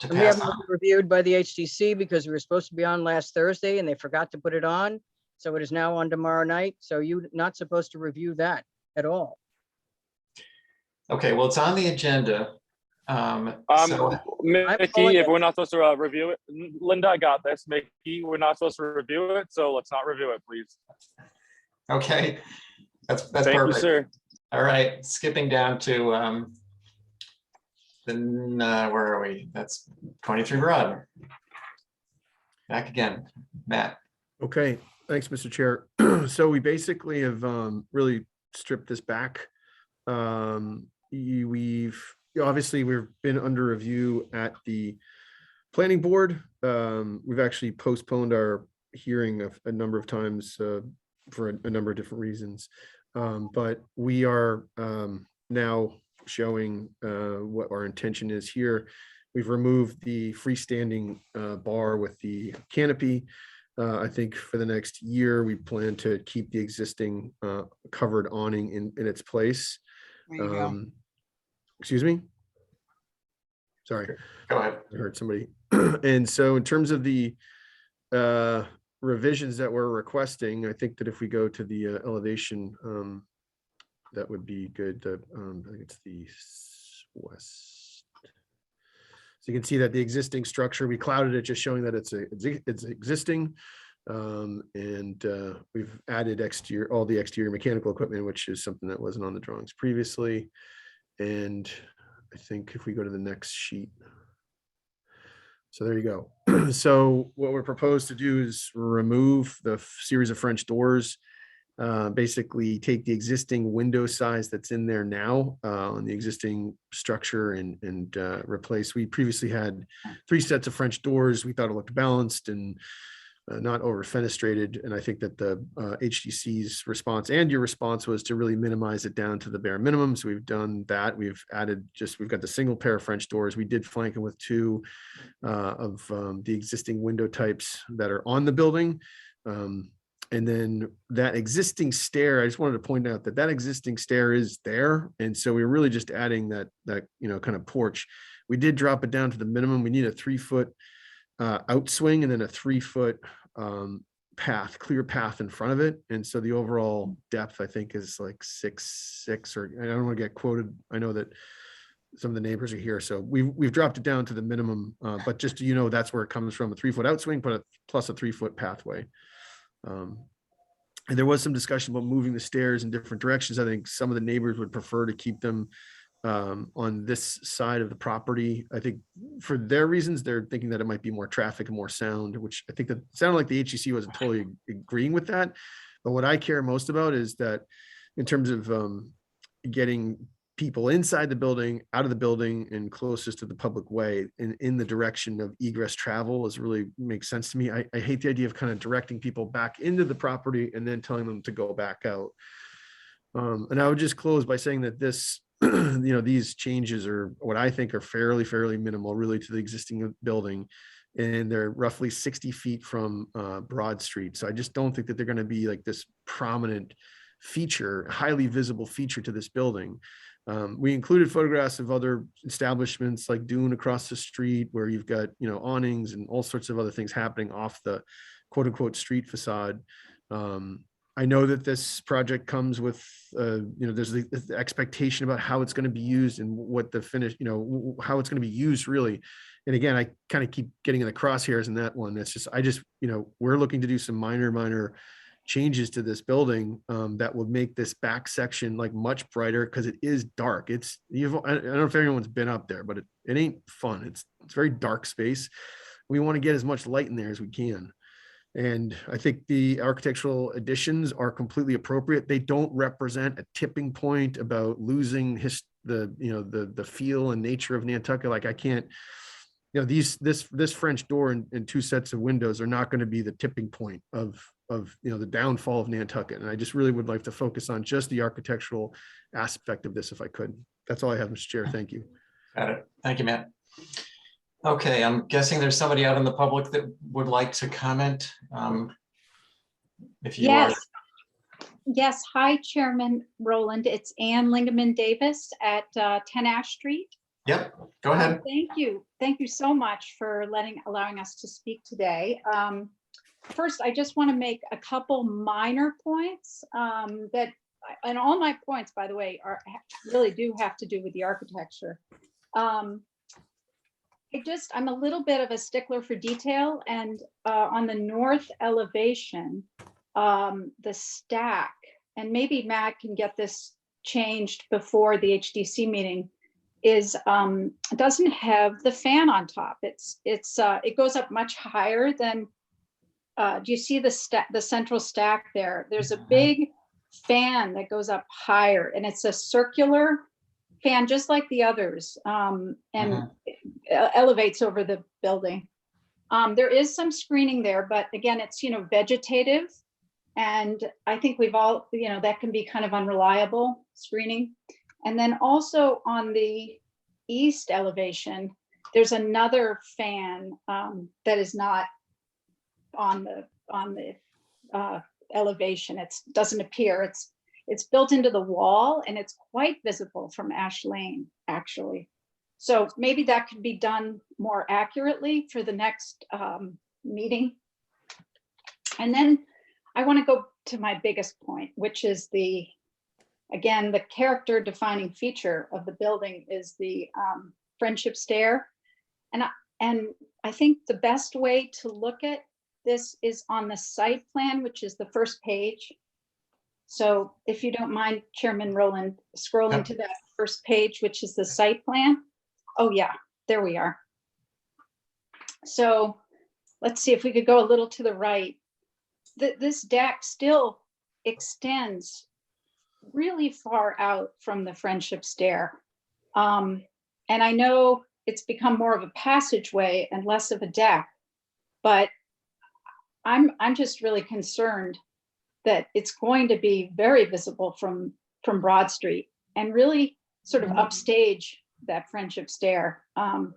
And we pass haven't on. been reviewed by the HTC because we were supposed to be on last Thursday and they forgot to put it on. So it is now on tomorrow night. So you're not supposed to review that at all. Okay, well, it's on the agenda. So Mickey, if we're not supposed to review it, Linda, I got this. Mickey, we're not supposed to review it, so let's not review it, please. okay, that's Thank you, perfect. sir. All right, skipping down to where are we? That's 23 Broad. Back again, Matt. Okay, thanks, Mr. Chair. So we basically have really stripped this back. We've been under review at the planning board. We've actually postponed our hearing a number of times for a number of different reasons. But we are now showing what our intention is here. We've removed the freestanding bar with the canopy. I think for the next year, we plan to keep the existing covered awning in its place. There you go. Excuse me? Sorry, Go ahead. I heard somebody. And so in terms of the revisions that we're requesting, I think that if we go to the elevation, that would be good. I think it's the west. So you can see that the existing structure, we clouded it, just showing that it's existing. We've added all the exterior mechanical equipment, which is something that wasn't on the drawings previously. And I think if we go to the next sheet. So there you go. So what we're proposed to do is remove the series of French doors, basically take the existing window size that's in there now on the existing structure and replace. We previously had 3 sets of French doors. We thought it looked balanced and not over fenestrated. And I think that the HDC's response and your response was to really minimize it down to the bare minimum. So we've done that. We've got the single pair of French doors. We did flank them with 2 of the existing window types that are on the building. And then that existing stair, I just wanted to point out that existing stair is there. And so we're really just adding that kind of porch. We did drop it down to the minimum. We need a 3-foot outswing and then a 3-foot clear path in front of it. And so the overall depth, I think, is like 6'6", or I don't want to get quoted. I know that some of the neighbors are here. So we've dropped it down to the minimum, but just, that's where it comes from, a 3-foot outswing, plus a 3-foot pathway. And there was some discussion about moving the stairs in different directions. I think some of the neighbors would prefer to keep them on this side of the property. I think for their reasons, they're thinking that it might be more traffic and more sound, which I think that sounded like the HEC wasn't totally agreeing with that. But what I care most about is that in terms of getting people inside the building, out of the building, and closest to the public way, and in the direction of egress travel is really makes sense to me. I hate the idea of kind of directing people back into the property and then telling them to go back out. And I would just close by saying that this, these changes are what I think are fairly minimal, really, to the existing building, and they're roughly 60 feet from Broad Street. So I just don't think that they're going to be like this prominent feature, highly visible feature to this building. We included photographs of other establishments like Dune across the street, where you've got, awnings and all sorts of other things happening off the quote unquote street facade. I know that this project comes with, there's the expectation about how it's going to be used and what the finish, how it's going to be used really. And again, I kind of keep getting in the crosshairs in that one. That's just, we're looking to do some minor changes to this building that would make this back section like much brighter, because it is dark. I don't know if anyone's been up there, but it ain't fun. It's very dark space. We want to get as much light in there as we can. And I think the architectural additions are completely appropriate. They don't represent a tipping point about losing the feel and nature of Nantucket. Like I can't, this French door and 2 sets of windows are not going to be the tipping point of the downfall of Nantucket. And I just really would like to focus on just the architectural aspect of this if I could. That's all I have, Mr. Chair. Thank you. Got it. Thank you, Matt. Okay, I'm guessing there's somebody out in the public that would like to comment. If you Yes. Yes. Hi, Chairman Rowland. It's Ann Lingaman Davis at 10 Ash Street. Yep, go ahead. Thank you. Thank you so much for allowing us to speak today. First, I just want to make a couple minor points and all my points, by the way, really do have to do with the architecture. I'm a little bit of a stickler for detail, and on the north elevation, the stack, and maybe Matt can get this changed before the HDC meeting, doesn't have the fan on top. It goes up much higher than. Do you see the central stack there? There's a big fan that goes up higher, and it's a circular fan, just like the others, and it elevates over the building. There is some screening there, but again, it's vegetative, and I think we've all that can be kind of unreliable screening. And then also on the east elevation, there's another fan that is not on the elevation. It doesn't appear. It's built into the wall, and it's quite visible from Ash Lane, actually. So maybe that could be done more accurately for the next meeting. And then I want to go to my biggest point, which is the character defining feature of the building is the friendship stair. And I think the best way to look at this is on the site plan, which is the first page. So if you don't mind, Chairman Rowland, scrolling to that first page, which is the site plan. Oh yeah, there we are. So let's see if we could go a little to the right. This deck still extends really far out from the Friendship Stair. And I know it's become more of a passageway and less of a deck, but I'm just really concerned that it's going to be very visible from Broad Street and really sort of upstage that Friendship Stair. And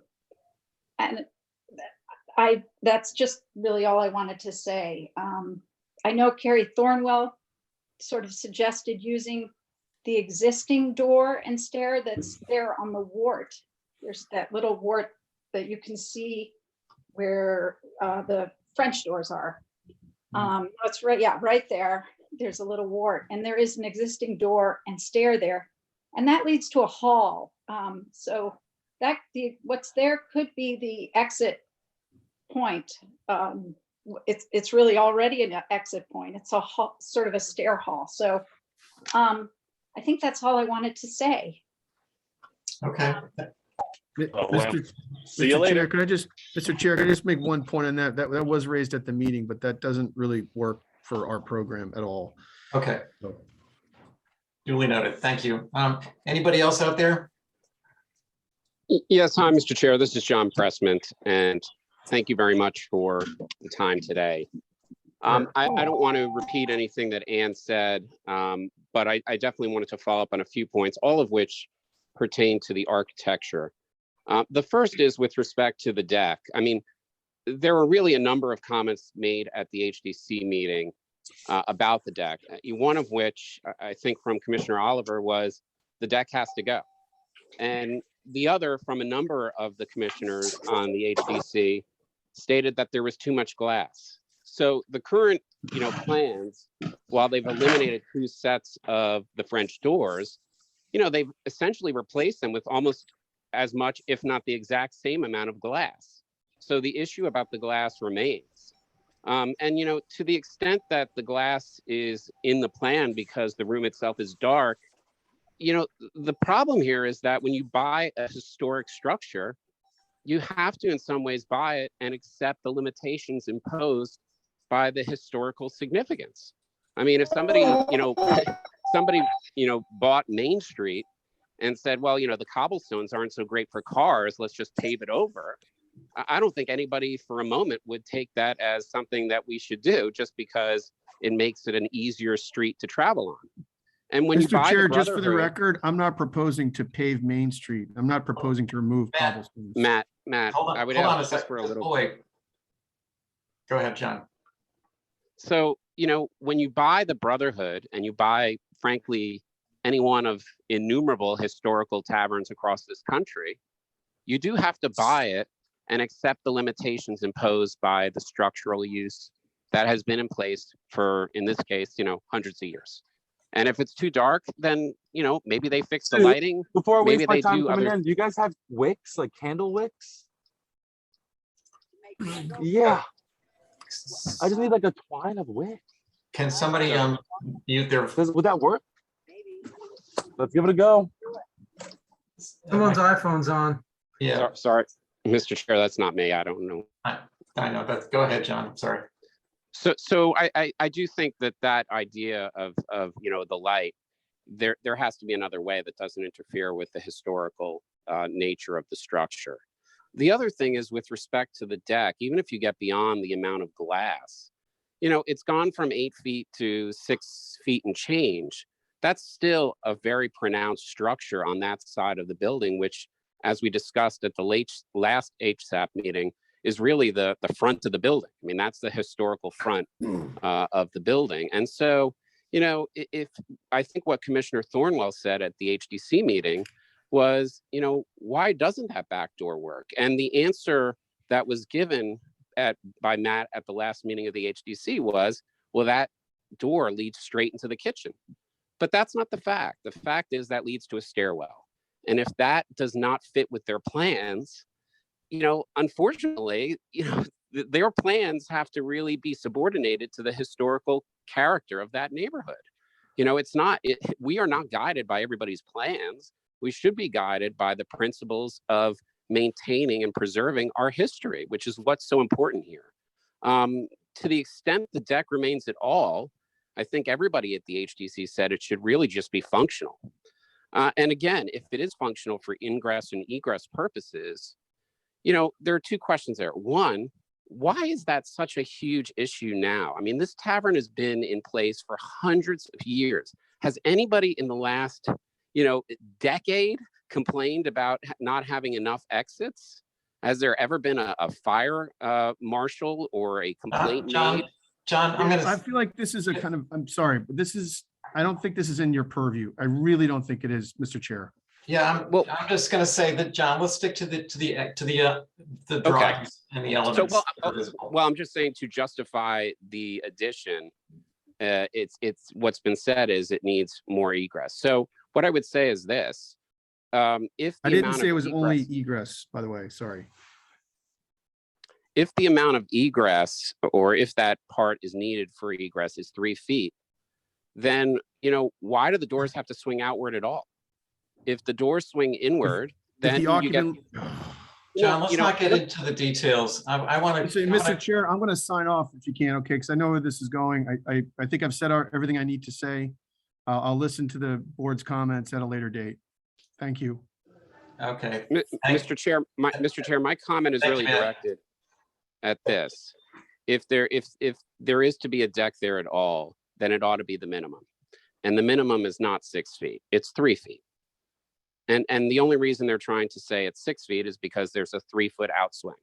that's just really all I wanted to say. I know Carrie Thornwell sort of suggested using the existing door and stair that's there on the wart. There's that little wart that you can see where the French doors are. That's right, yeah, right there. There's a little wart, and there is an existing door and stair there, and that leads to a hall. So that what's there could be the exit point. It's really already an exit point. It's a hall, sort of a stair hall. So I think that's all I wanted to say. Okay. Oh, well. See you Mr. later. Chair, Mr. Chair, can I just make one point on that? That was raised at the meeting, but that doesn't really work for our program at all. Okay. So, Duly noted. Thank you. Anybody else out there? Yes, hi, Mr. Chair. This is John Pressman, and thank you very much for the time today. I don't want to repeat anything that Ann said, but I definitely wanted to follow up on a few points, all of which pertain to the architecture. The first is with respect to the deck. I mean, there were really a number of comments made at the HDC meeting about the deck, one of which I think from Commissioner Oliver was the deck has to go. And the other from a number of the commissioners on the HDC stated that there was too much glass. So the current, plans, while they've eliminated 2 sets of the French doors, they've essentially replaced them with almost as much, if not the exact same amount of glass. So the issue about the glass remains. And, to the extent that the glass is in the plan because the room itself is dark, the problem here is that when you buy a historic structure, you have to in some ways buy it and accept the limitations imposed by the historical significance. I mean, if somebody, bought Main Street and said, well, the cobblestones aren't so great for cars, let's just pave it over. I don't think anybody for a moment would take that as something that we should do just because it makes it an easier street to travel on. And when you Mr. buy Chair, the just for the Brotherhood- record, I'm not proposing to pave Main Street. I'm not proposing to remove cobblestones. Matt, Hold I would on a ask just second. for a little. Oh, wait. Go ahead, John. So, when you buy the Brotherhood and you buy, frankly, any one of innumerable historical taverns across this country, you do have to buy it and accept the limitations imposed by the structural use that has been in place for, in this case, hundreds of years. And if it's too dark, then, maybe they fix the lighting. Before I waste Maybe my they time do coming other- in, do you guys have wicks, like candle wicks? Yeah, I just need like a twine of wick. Can somebody mute their? Would that work? Let's give it a go. Someone's iPhone's on. Yeah, Sorry, Mr. Chair, that's not me. I don't know. I know that. Go ahead, John. Sorry. So I do think that idea of the light, there has to be another way that doesn't interfere with the historical nature of the structure. The other thing is with respect to the deck, even if you get beyond the amount of glass, it's gone from 8 feet to 6 feet and change. That's still a very pronounced structure on that side of the building, which, as we discussed at the last HSAP meeting, is really the front of the building. I mean, that's the historical front of the building. And so, if I think what Commissioner Thornwell said at the HDC meeting was, why doesn't that back door work? And the answer that was given by Matt at the last meeting of the HDC was, well, that door leads straight into the kitchen. But that's not the fact. The fact is that leads to a stairwell. And if that does not fit with their plans, unfortunately, their plans have to really be subordinated to the historical character of that neighborhood. We are not guided by everybody's plans. We should be guided by the principles of maintaining and preserving our history, which is what's so important here. To the extent the deck remains at all, I think everybody at the HDC said it should really just be functional. And again, if it is functional for ingress and egress purposes, there are two questions there. One, why is that such a huge issue now? I mean, this tavern has been in place for hundreds of years. Has anybody in the last, decade complained about not having enough exits? Has there ever been a fire marshal or a complaint made? John, I feel like this is a kind of, I'm sorry, but I don't think this is in your purview. I really don't think it is, Mr. Chair. Yeah, I'm just going to say that, John, let's stick to the drawings and the elements. Well, I'm just saying, to justify the addition, it's what's been said is it needs more egress. So what I would say is this: if I didn't say it was only egress, by the way. Sorry. If the amount of egress, or if that part is needed for egress, is 3 feet, then why do the doors have to swing outward at all? If the doors swing inward, then you get. John, let's not get into the details. I want to. Mr. Chair, I'm going to sign off if you can, okay? Because I know where this is going. I think I've said everything I need to say. I'll listen to the board's comments at a later date. Thank you. Okay. Mr. Chair, my comment is really directed at this. If there is to be a deck there at all, then it ought to be the minimum. And the minimum is not 6 feet, it's 3 feet. And the only reason they're trying to say it's 6 feet is because there's a 3-foot outswing.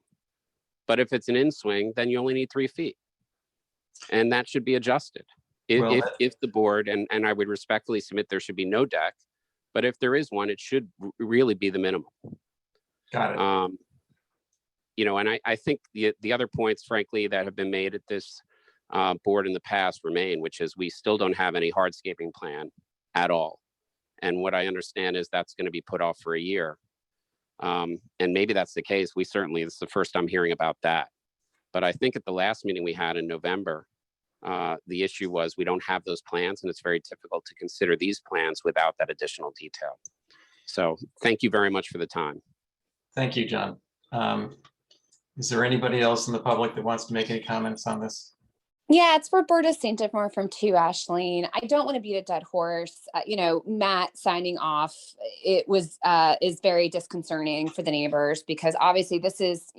But if it's an inswing, then you only need 3 feet. And that should be adjusted. If the board, and I would respectfully submit there should be no deck, but if there is one, it should really be the minimum. Got it. And I think the other points, frankly, that have been made at this board in the past remain, which is we still don't have any hardscaping plan at all. And what I understand is that's going to be put off for a year. And maybe that's the case. This is the first I'm hearing about that. But I think at the last meeting we had in November, the issue was we don't have those plans, and it's very difficult to consider these plans without that additional detail. So thank you very much for the time. Thank you, John. Is there anybody else in the public that wants to make any comments on this? Yeah, it's Roberta Saint-Amour from 2 Ashleen. I don't want to beat a dead horse. Matt signing off, is very disconcerting for the neighbors, because obviously this is,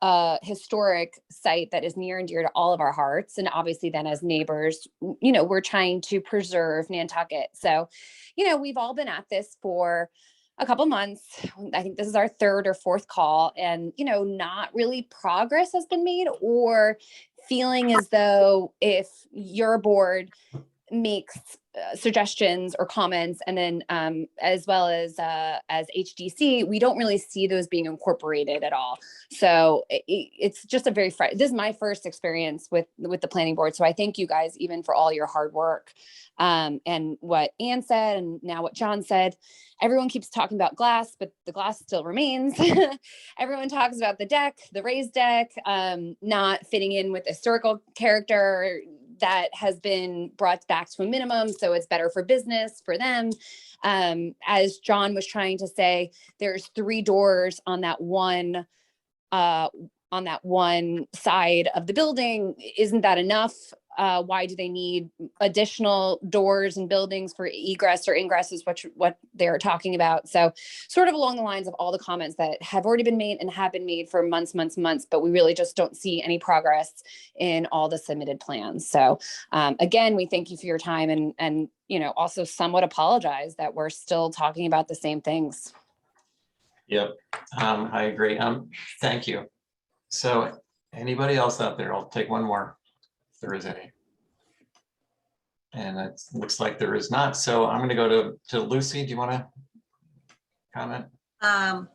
a historic site that is near and dear to all of our hearts. And obviously then as neighbors, we're trying to preserve Nantucket. So, we've all been at this for a couple months. I think this is our 3rd or 4th call, and, not really progress has been made, or feeling as though if your board makes suggestions or comments, and then as well as HDC, we don't really see those being incorporated at all. So it's just a very this is my first experience with the planning board. So I thank you guys even for all your hard work. And what Ann said, and now what John said. Everyone keeps talking about glass, but the glass still remains. Everyone talks about the deck, the raised deck, not fitting in with the historical character that has been brought back to a minimum. So it's better for business for them. As John was trying to say, there's 3 doors on that one side of the building. Isn't that enough? Why do they need additional doors and buildings for egress or ingress is what they're talking about. So sort of along the lines of all the comments that have already been made and have been made for months, but we really just don't see any progress in all the submitted plans. So again, we thank you for your time, and also somewhat apologize that we're still talking about the same things. Yep, I agree. Thank you. So anybody else out there? I'll take one more if there is any. And it looks like there is not. So I'm going to go to Lucy. Do you want to comment? I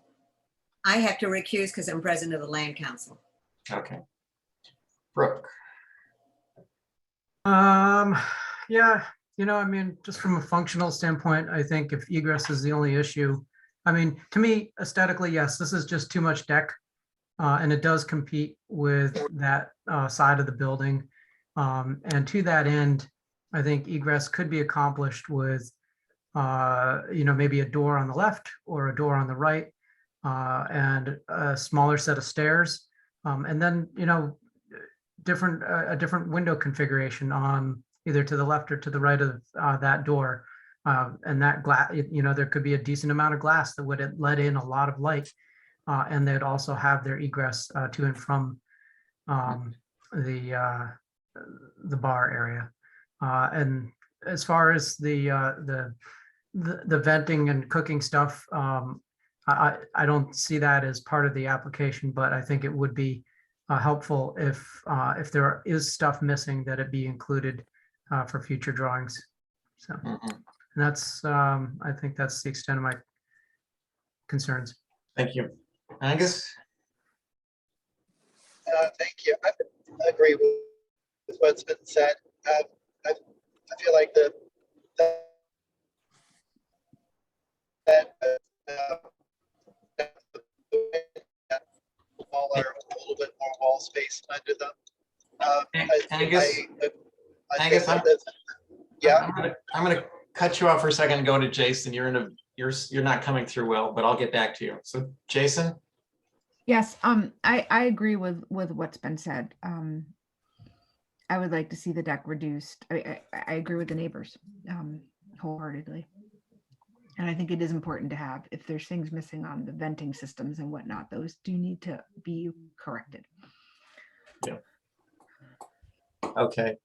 have to recuse because I'm president of the land council. Okay. Brooke. Yeah, just from a functional standpoint, I think if egress is the only issue, to me, aesthetically, yes, this is just too much deck. and it does compete with that side of the building. And to that end, I think egress could be accomplished with, maybe a door on the left or a door on the right, and a smaller set of stairs. And then, a different window configuration on either to the left or to the right of that door. And that glass, there could be a decent amount of glass that would let in a lot of light. And they'd also have their egress to and from the bar area. And as far as the venting and cooking stuff, I don't see that as part of the application, but I think it would be helpful if there is stuff missing, that it be included for future drawings. So and that's, I think that's the extent of my concerns. Thank you. Angus? Thank you. I agree with what's been said. I feel like all are a little bit more wall space under them. Angus? I Angus, think that yeah. I'm gonna cut you off for a second and go to Jason. You're not coming through well, but I'll get back to you. So Jason? Yes, I agree with what's been said. I would like to see the deck reduced. I agree with the neighbors wholeheartedly. And I think it is important to have, if there's things missing on the venting systems and whatnot, those do need to be corrected. Yeah. Okay.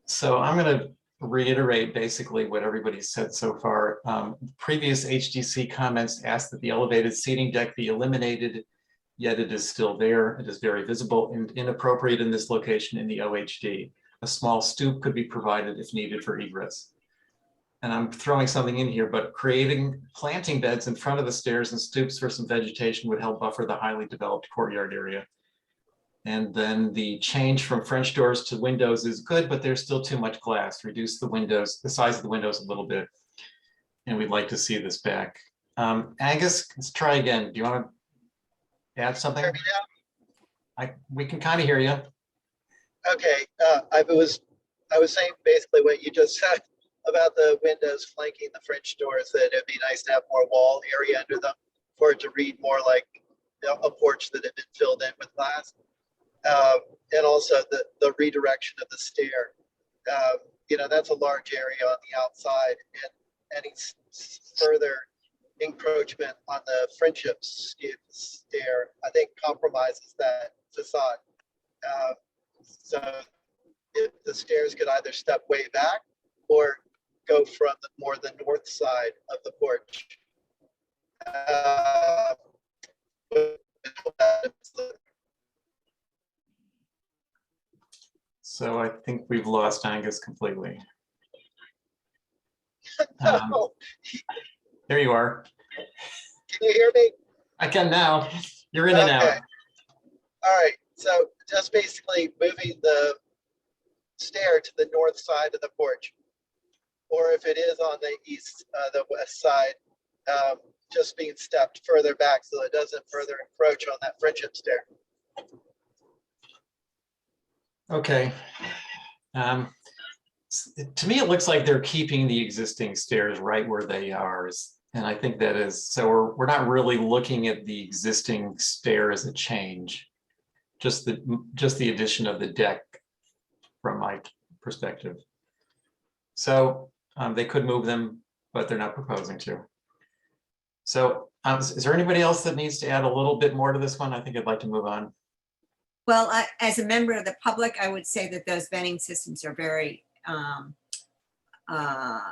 So I'm going to reiterate basically what everybody said so far. Previous HDC comments asked that the elevated seating deck be eliminated, yet it is still there. It is very visible and inappropriate in this location in the OHD. A small stoop could be provided if needed for egress. And I'm throwing something in here, but creating planting beds in front of the stairs and stoops for some vegetation would help buffer the highly developed courtyard area. And then the change from French doors to windows is good, but there's still too much glass. Reduce the windows, the size of the windows a little bit. And we'd like to see this back. Angus, let's try again. Do you want to add something? Hear me now? We can kind of hear you. Okay, I was saying basically what you just said about the windows flanking the French doors, that it'd be nice to have more wall area under them for it to read more like a porch that had been filled in with glass. And also the redirection of the stair. That's a large area on the outside, and any further encroachment on the friendship stair, I think, compromises that facade. So if the stairs could either step way back or go from the north side of the porch. So I think we've lost Angus completely. No. There you are. Can you hear me? I can now. You're in and out. All right. So just basically moving the stair to the north side of the porch, or if it is on the west side, just being stepped further back so it doesn't further encroach on that friendship stair. Okay. To me, it looks like they're keeping the existing stairs right where they are. And I think that is, so we're not really looking at the existing stair as a change, just the addition of the deck from my perspective. So they could move them, but they're not proposing to. So is there anybody else that needs to add a little bit more to this one? I think I'd like to move on. Well, as a member of the public, I would say that those venting systems are very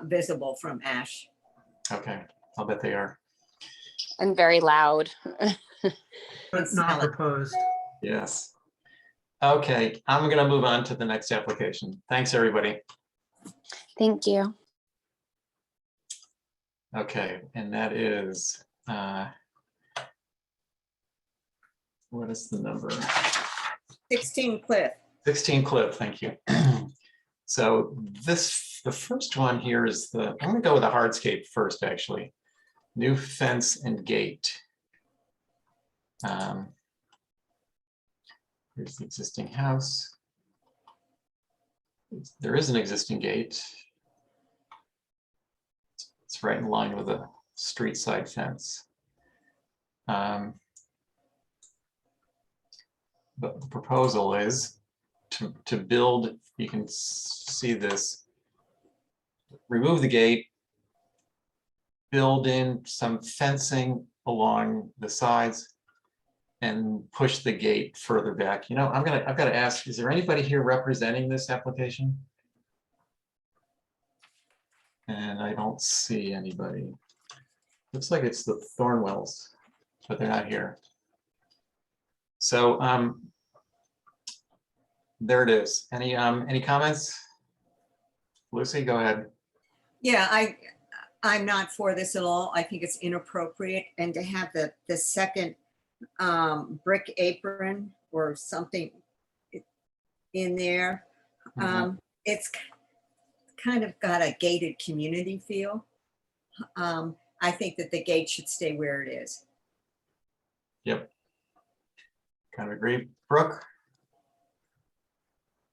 visible from Ash. Okay, I'll bet they are. And very loud. But not proposed. Yes. Okay, I'm gonna move on to the next application. Thanks, everybody. Thank you. Okay, and that is, what is the number? 16 Cliff. 16 Cliff, thank you. So the first one here is I'm gonna go with the hardscape first, actually. New fence and gate. Here's the existing house. There is an existing gate. It's right in line with a street side fence. But the proposal is to build, you can see this, remove the gate, build in some fencing along the sides, and push the gate further back. You know, I've got to ask, is there anybody here representing this application? And I don't see anybody. Looks like it's the Thornwells, but they're not here. So there it is. Any comments? Lucy, go ahead. Yeah, I'm not for this at all. I think it's inappropriate, and to have the second brick apron or something in there, it's kind of got a gated community feel. I think that the gate should stay where it is. Yep. Kind of agree. Brooke?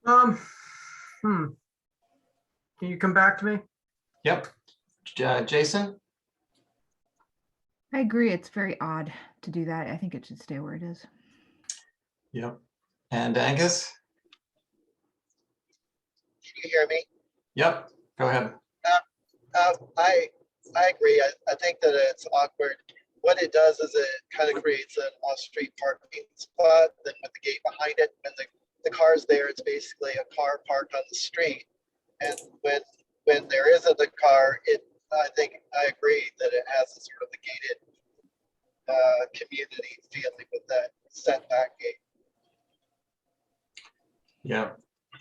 Can you come back to me? Yep. Jason? I agree. It's very odd to do that. I think it should stay where it is. Yep. And Angus? Can you hear me? Yep. Go ahead. I agree. I think that it's awkward. What it does is it kind of creates an off-street parking spot. Then with the gate behind it, when the car's there, it's basically a car parked on the street. And when there isn't a car, I think I agree that it has a sort of a gated community feeling with that setback gate. Yeah.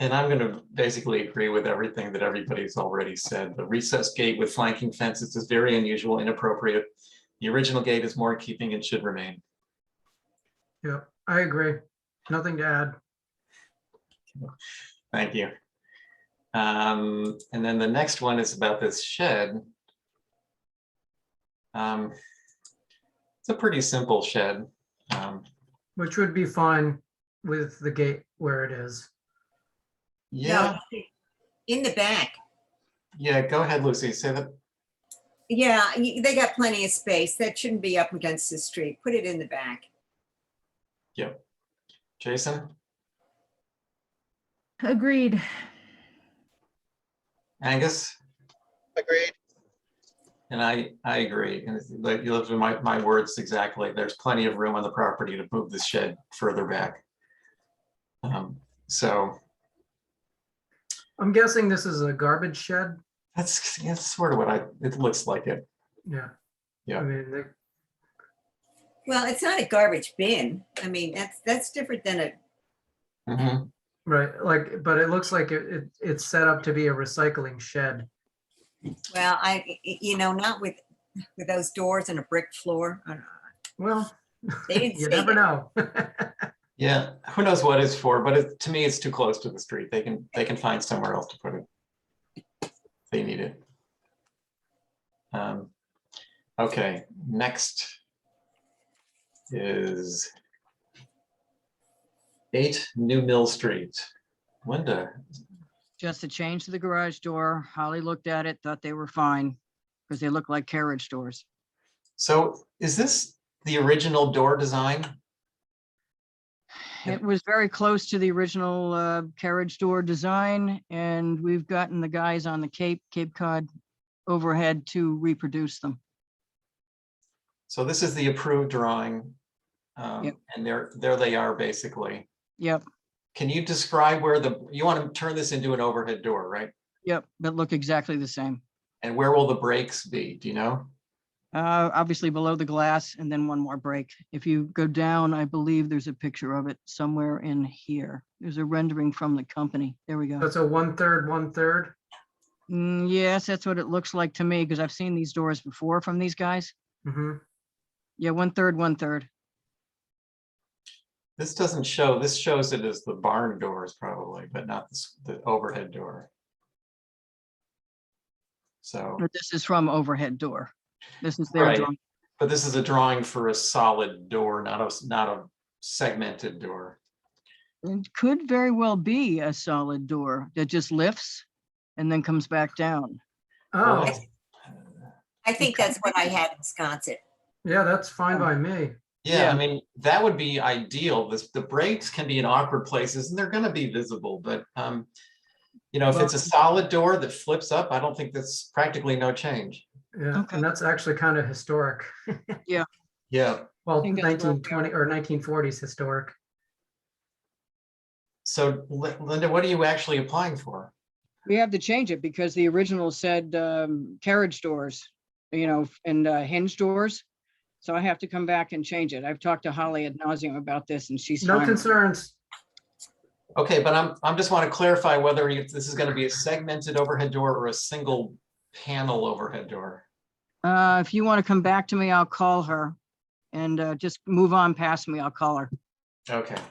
And I'm going to basically agree with everything that everybody's already said. The recessed gate with flanking fences is very unusual, inappropriate. The original gate is more in keeping and should remain. Yeah, I agree. Nothing to add. Thank you. And then the next one is about this shed. It's a pretty simple shed. Which would be fine with the gate where it is. Yeah. No, in the back. Yeah, go ahead, Lucy. Say that. Yeah, they got plenty of space. That shouldn't be up against the street. Put it in the back. Yep. Jason? Agreed. Angus? Agreed. And I agree. And like you look at my words exactly. There's plenty of room on the property to move this shed further back. So I'm guessing this is a garbage shed. that's sort of what it looks like it. Yeah. Yeah. I mean, Well, it's not a garbage bin. I mean, that's different than a, Mhm. right, like, but it looks like it's set up to be a recycling shed. well, not with those doors and a brick floor. Well, They didn't you say never that. know. Yeah, who knows what it's for, but to me, it's too close to the street. They can find somewhere else to put it. If they need it. Okay, next is 8 New Mill Street. Linda. Just a change to the garage door. Holly looked at it, thought they were fine because they look like carriage doors. So is this the original door design? It was very close to the original carriage door design, and we've gotten the guys on the Cape Cod overhead to reproduce them. So this is the approved drawing. Yep. And there they are basically. Yep, Can you describe where you want to turn this into an overhead door, right? yep, that look exactly the same. And where will the brakes be? Do you know? Obviously below the glass and then one more break. If you go down, I believe there's a picture of it somewhere in here. There's a rendering from the company. There we go. That's a 1/3, 1/3. Yes, that's what it looks like to me because I've seen these doors before from these guys. Mm-hmm. Yeah, 1/3, 1/3. This doesn't show, this shows it as the barn doors probably, but not the overhead door. So, But this is from overhead door. This is their right, drawing. but this is a drawing for a solid door, not a segmented door. It could very well be a solid door that just lifts and then comes back down. Well, Oh, I think that's what I had in Wisconsin. yeah, that's fine by me. yeah, I Yeah. mean, that would be ideal. The breaks can be in awkward places and they're gonna be visible, but you know, if it's a solid door that flips up, I don't think that's practically no change. Yeah, Okay. and that's actually kind of historic. Yeah, Well, think that's where we 1920 or 1940s historic. so Linda, what are you actually applying for? We have to change it because the original said carriage doors, you know, and hinge doors. So I have to come back and change it. I've talked to Holly ad nauseum about this and she's No fine. with it. concerns. Okay, but I'm just want to clarify whether this is going to be a segmented overhead door or a single panel overhead door. If you want to come back to me, I'll call her and just move on past me. I'll call her. Okay,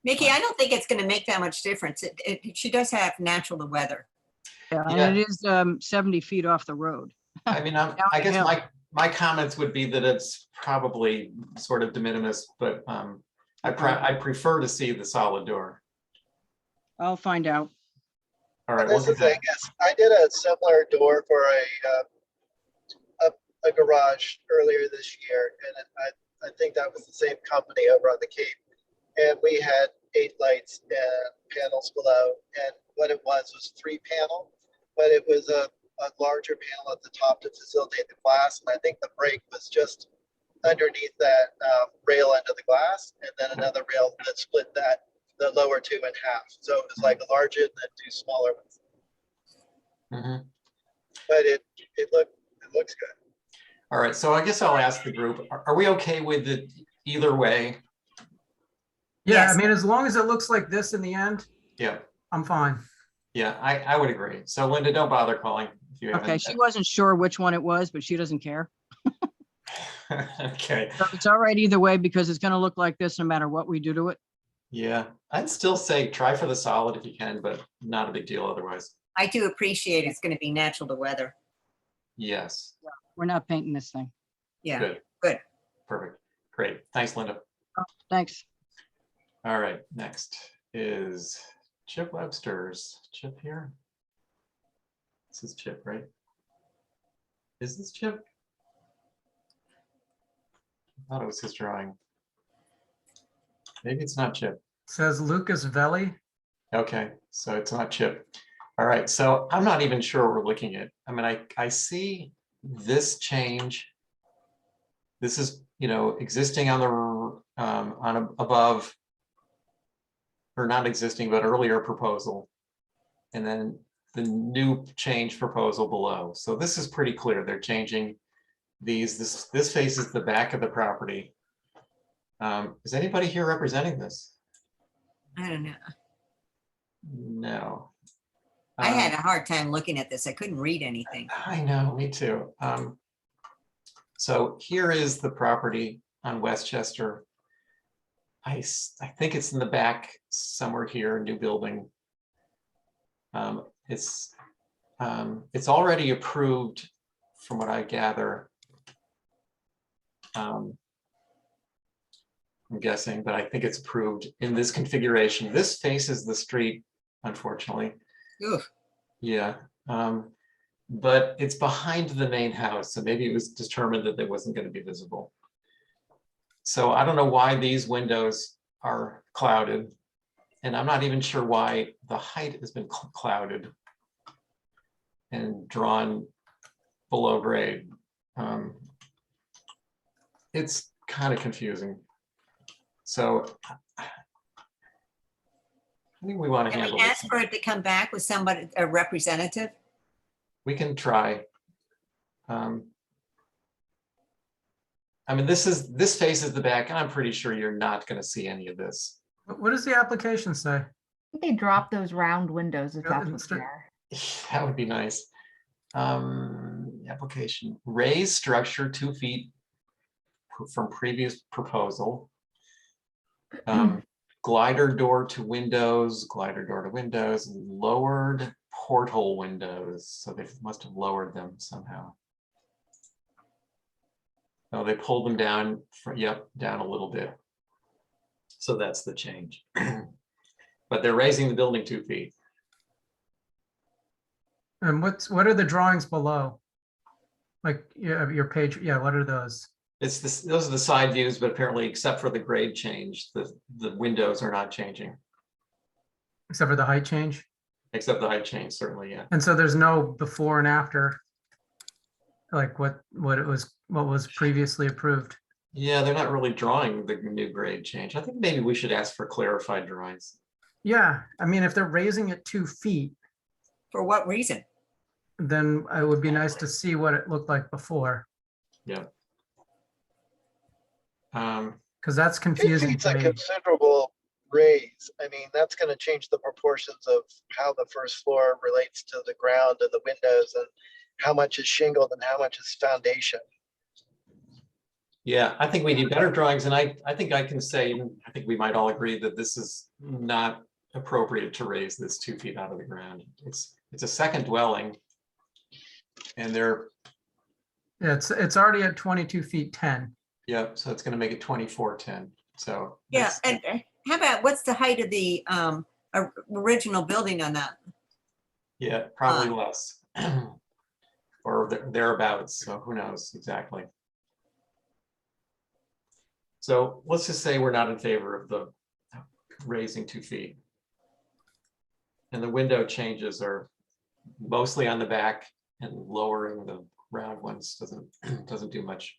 Mickey, I don't think it's going to make that much difference. She does have natural weather. Yeah, Yeah. and it is 70 feet off the road. I mean, I the guess hill. my comments would be that it's probably sort of de minimis, but I prefer to see the solid door. I'll find out. All right, And we'll that's the get that. thing is, I did a similar door for a garage earlier this year, and I think that was the same company over on the Cape. And we had 8 lights and panels below, and what it was 3 panel, but it was a larger panel at the top to facilitate the glass, and I think the break was just underneath that rail end of the glass, and then another rail that split the lower 2 in half. So it was like a larger and then 2 smaller ones. Mhm. But it looks good. All right, so I guess I'll ask the group, are we okay with it either way? Yeah, Yes. I mean, as long as it looks like this in the end, Yeah, I'm fine. yeah, I would agree. So Linda, don't bother calling if you Okay, haven't. she wasn't sure which one it was, but she doesn't care. Okay, So it's all right either way because it's gonna look like this no matter what we do to it. yeah, I'd still say try for the solid if you can, but not a big deal otherwise. I do appreciate it's going to be natural to weather. Yes, We're not painting this thing. Yeah. good. Good. Perfect, great. Thanks, Linda. Thanks. All right, next is Chip Webster's. Chip here? This is Chip, right? Is this Chip? I thought it was his drawing. Maybe it's not Chip. Says Lucas Velli. Okay, so it's not Chip. All right, so I'm not even sure we're looking at. I mean, I see this change. This is, you know, existing on the above, or not existing, but earlier proposal, and then the new change proposal below. So this is pretty clear. They're changing these. This faces the back of the property. Is anybody here representing this? I don't know. No. I had a hard time looking at this. I couldn't read anything. I know, me too. So here is the property on Westchester. I think it's in the back somewhere here, new building. It's already approved from what I gather. I'm guessing, but I think it's approved in this configuration. This faces the street, unfortunately. Oof. Yeah, but it's behind the main house, so maybe it was determined that it wasn't going to be visible. So I don't know why these windows are clouded, and I'm not even sure why the height has been clouded and drawn below grade. It's kind of confusing. So I think we want to Can handle we this. ask for it to come back with somebody, a representative? We can try. I mean, this faces the back, and I'm pretty sure you're not going to see any of this. What does the application say? I think they drop those round windows if Yeah, that's what it's they are. That would be nice. Application, raised structure 2 feet from previous proposal. Glider door to windows, lowered porthole windows. So they must have lowered them somehow. Oh, they pulled them down, yep, down a little bit. So that's the change. but they're raising the building 2 feet. And what are the drawings below? Like, yeah, your page, yeah, what are those? It's this, those are the side views, but apparently except for the grade change, the windows are not changing, Except for the height change? except the height change, certainly, yeah. And so there's no before and after, like what was previously approved? Yeah, they're not really drawing the new grade change. I think maybe we should ask for clarified drawings. Yeah, I mean, if they're raising it 2 feet, For what reason? then it would be nice to see what it looked like before, Yeah. because that's 2 confusing feet's to a me. considerable raise. I mean, that's going to change the proportions of how the first floor relates to the ground and the windows, and how much is shingled and how much is foundation. Yeah, I think we need better drawings, and I think I can say, I think we might all agree that this is not appropriate to raise this 2 feet out of the ground. It's a second dwelling. And they're, Yeah, it's already at 22 feet 10. yeah, so it's gonna make it 2410, so. Yeah, that's- and how about, what's the height of the original building on that? Yeah, probably less. Or thereabouts, so who knows exactly. So let's just say we're not in favor of the raising 2 feet. And the window changes are mostly on the back, and lowering the round ones doesn't do much.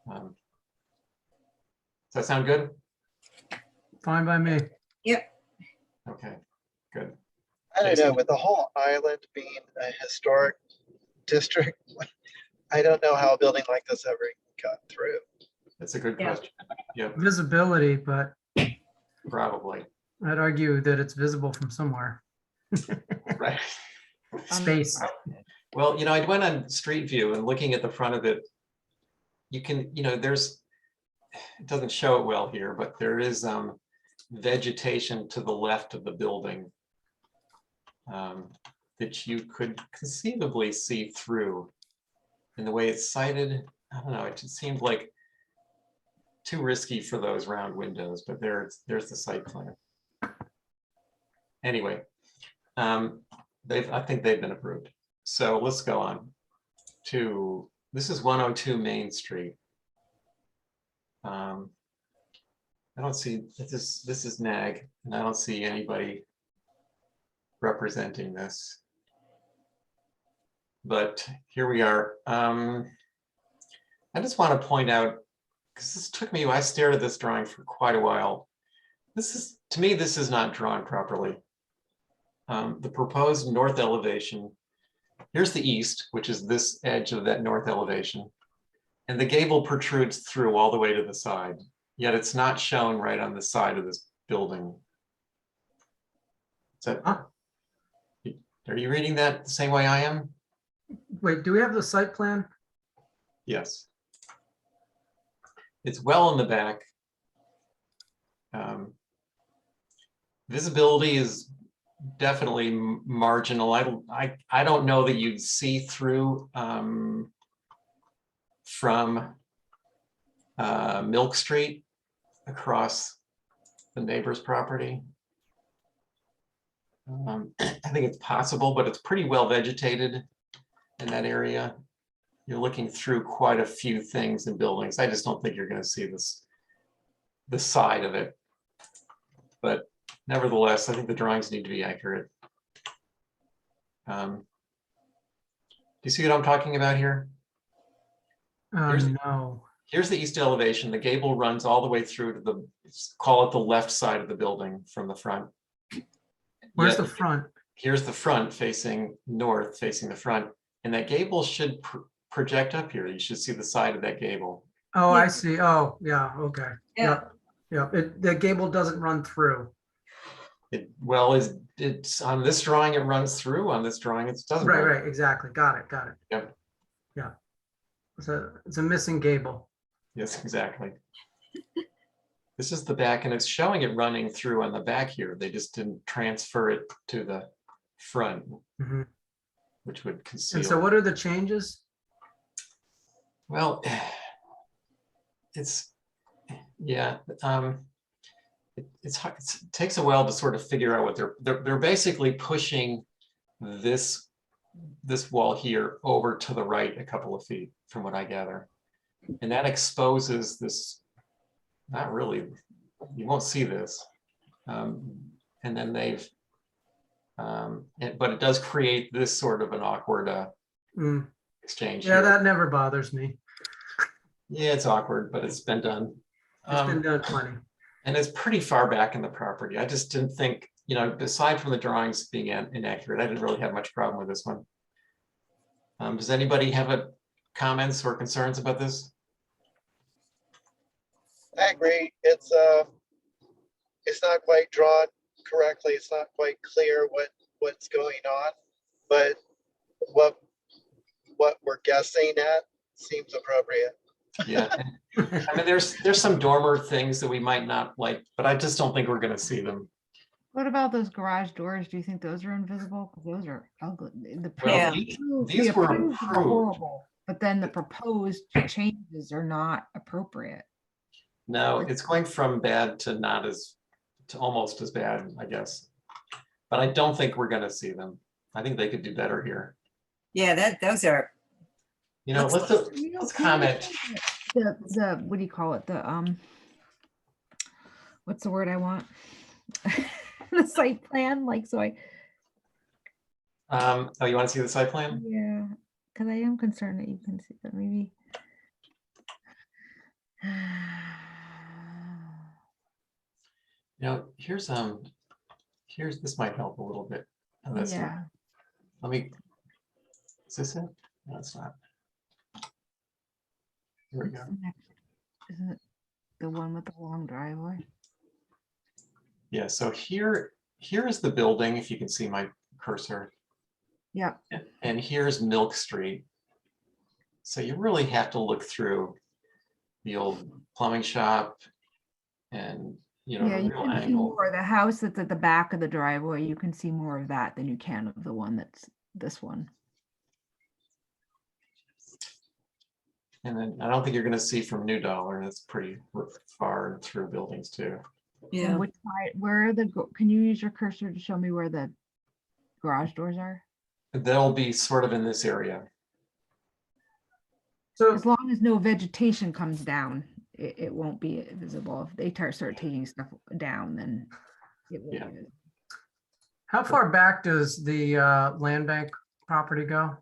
Does that sound good? Fine by me. Okay, good. I don't know, with the whole island being a historic district, I don't know how a building like this ever got through. That's a good Yeah. question. Yeah, Visibility, but probably, I'd argue that it's visible from somewhere. right. Space. Well, you know, I went on Street View and looking at the front of it, you can, you know, there's, it doesn't show it well here, but there is vegetation to the left of the building that you could conceivably see through. And the way it's sited, I don't know, it just seemed like too risky for those round windows, but there's the site plan. Anyway, I think they've been approved. So let's go on to, this is 102 Main Street. I don't see, this is NAG, and I don't see anybody representing this. But here we are. I just want to point out, because this took me, I stared at this drawing for quite a while. This is, to me, this is not drawn properly. The proposed north elevation, here's the east, which is this edge of that north elevation. And the gable protrudes through all the way to the side, yet it's not shown right on the side of this building. Is that, are you reading that the same way I am? Wait, do we have the site plan? Yes. It's well in the back. Visibility is definitely marginal. I don't know that you'd see through from Milk Street across the neighbor's property. I think it's possible, but it's pretty well vegetated in that area. You're looking through quite a few things and buildings. I just don't think you're going to see the side of it. But nevertheless, I think the drawings need to be accurate. Do you see what I'm talking about here? No. Here's the east elevation. The gable runs all the way through to the, call it the left side of the building from the front. Where's Yet the front? Here's the front facing north, facing the front. And that gable should project up here. You should see the side of that gable. Oh, I Yeah. see. Oh, yeah, okay. Yeah. Yeah, the gable doesn't run through. Well, it's on this drawing, it runs through. On this drawing, it doesn't. Right, run. right, exactly. Got it. Yep. Yeah. It's a missing gable. Yes, exactly. This is the back, and it's showing it running through on the back here. They just didn't transfer it to the front, Mhm. which would conceal. And so what are the changes? Well, it's, yeah, it takes a while to sort of figure out what they're basically pushing this wall here over to the right a couple of feet, from what I gather. And that exposes this, not really, you won't see this. And then they've, but it does create this sort of an awkward exchange Yeah, here. that never bothers me. Yeah, it's awkward, but it's been done. It's been done plenty. And it's pretty far back in the property. I just didn't think, you know, aside from the drawings being inaccurate, I didn't really have much problem with this one. Does anybody have comments or concerns about this? I agree. It's not quite drawn correctly. It's not quite clear what's going on, but what we're guessing at seems appropriate. Yeah, I mean, there's some dormer things that we might not like, but I just don't think we're going to see them. What about those garage doors? Do you think those are invisible? 'Cause those are ugly. Well, these were approved are approved. horrible, but then the proposed changes are not appropriate. No, it's going from bad to not as, to almost as bad, I guess. But I don't think we're going to see them. I think they could do better here. Yeah, those are, You know, let's comment. The what do you call it? The what's the word I want? The site plan, like, so Oh, you want to see the site plan? yeah, because I am concerned that you can see that maybe. You know, here's this might help a little bit. Oh, that's not- Yeah, Let me, is this it? No, it's not. Here we go. isn't it the one with the long driveway? Yeah, so here is the building, if you can see my cursor. Yep. And here's Milk Street. So you really have to look through the old plumbing shop and, you know, Yeah, the you real can see angle. more. The house that's at the back of the driveway, you can see more of that than you can of the one that's this one. And then I don't think you're gonna see from New Dollar, that's pretty far through buildings too. yeah. And which side, where are can you use your cursor to show me where the garage doors are? They'll be sort of in this area. So As long as no vegetation comes down, it won't be visible. If they start taking stuff down, then it will Yeah. be visible. how far back does the land bank property go?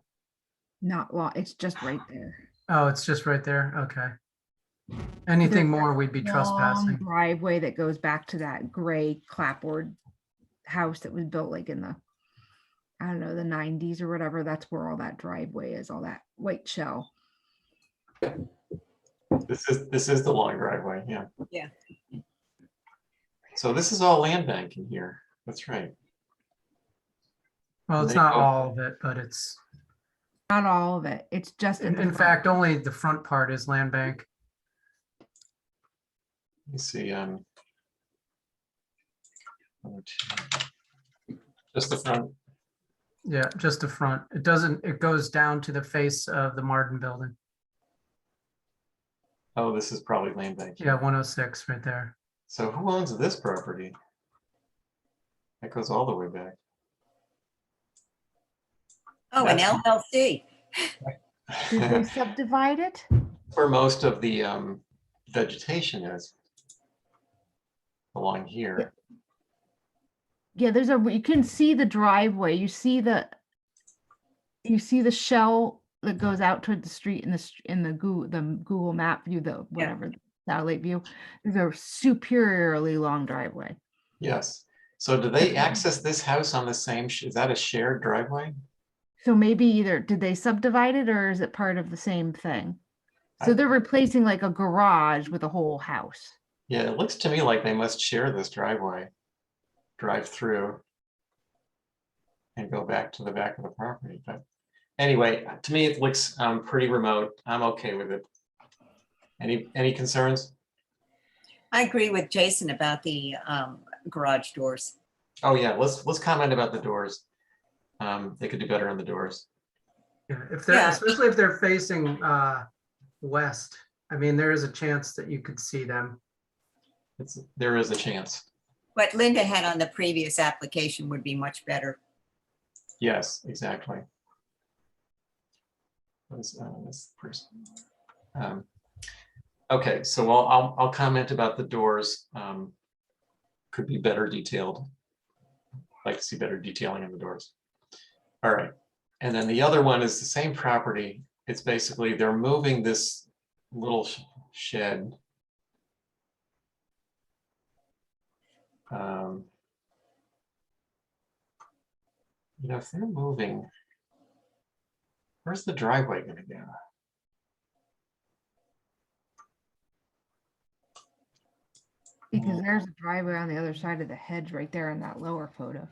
Not long, it's just right there. Oh, it's just right there. Okay. Anything more, we'd be Long trespassing. driveway that goes back to that gray clapboard house that was built like in the, I don't know, the 90s or whatever. That's where all that driveway is, all that white shell. This is the long driveway, yeah. Yeah. So this is all land bank in here. That's right. Well, it's not all of it, but it's, Not all of it. It's just at the in front. fact, only the front part is land bank. Let me see. Just the front. Yeah, just the front. It doesn't, it goes down to the face of the Martin building. Oh, this is probably land bank. Yeah, 106 right there. So who owns this property? That goes all the way back. Oh, an LLC. Did they subdivide it? Where most of the vegetation is. Along here. Yeah, you can see the driveway. You see the shell that goes out toward the street in the Google map view, the whatever satellite view. There's a superiorly long driveway. Yes. So do they access this house on the same, is that a shared driveway? So maybe either did they subdivide it or is it part of the same thing? So they're replacing like a garage with a whole house. Yeah, it looks to me like they must share this driveway. Drive through and go back to the back of the property. But anyway, to me, it looks pretty remote. I'm okay with it. Any concerns? I agree with Jason about the garage doors. Oh yeah, let's comment about the doors. They could do better on the doors. Yeah, if they're, especially if they're facing west, I mean, there is a chance that you could see them. there is a chance. What Linda had on the previous application would be much better. Yes, exactly. This person. Okay, so I'll comment about the doors. Could be better detailed. Like to see better detailing of the doors. All right, and then the other one is the same property. It's basically they're moving this little shed. You know, if they're moving, where's the driveway going to go? Because there's a driveway on the other side of the hedge right there in that lower photo.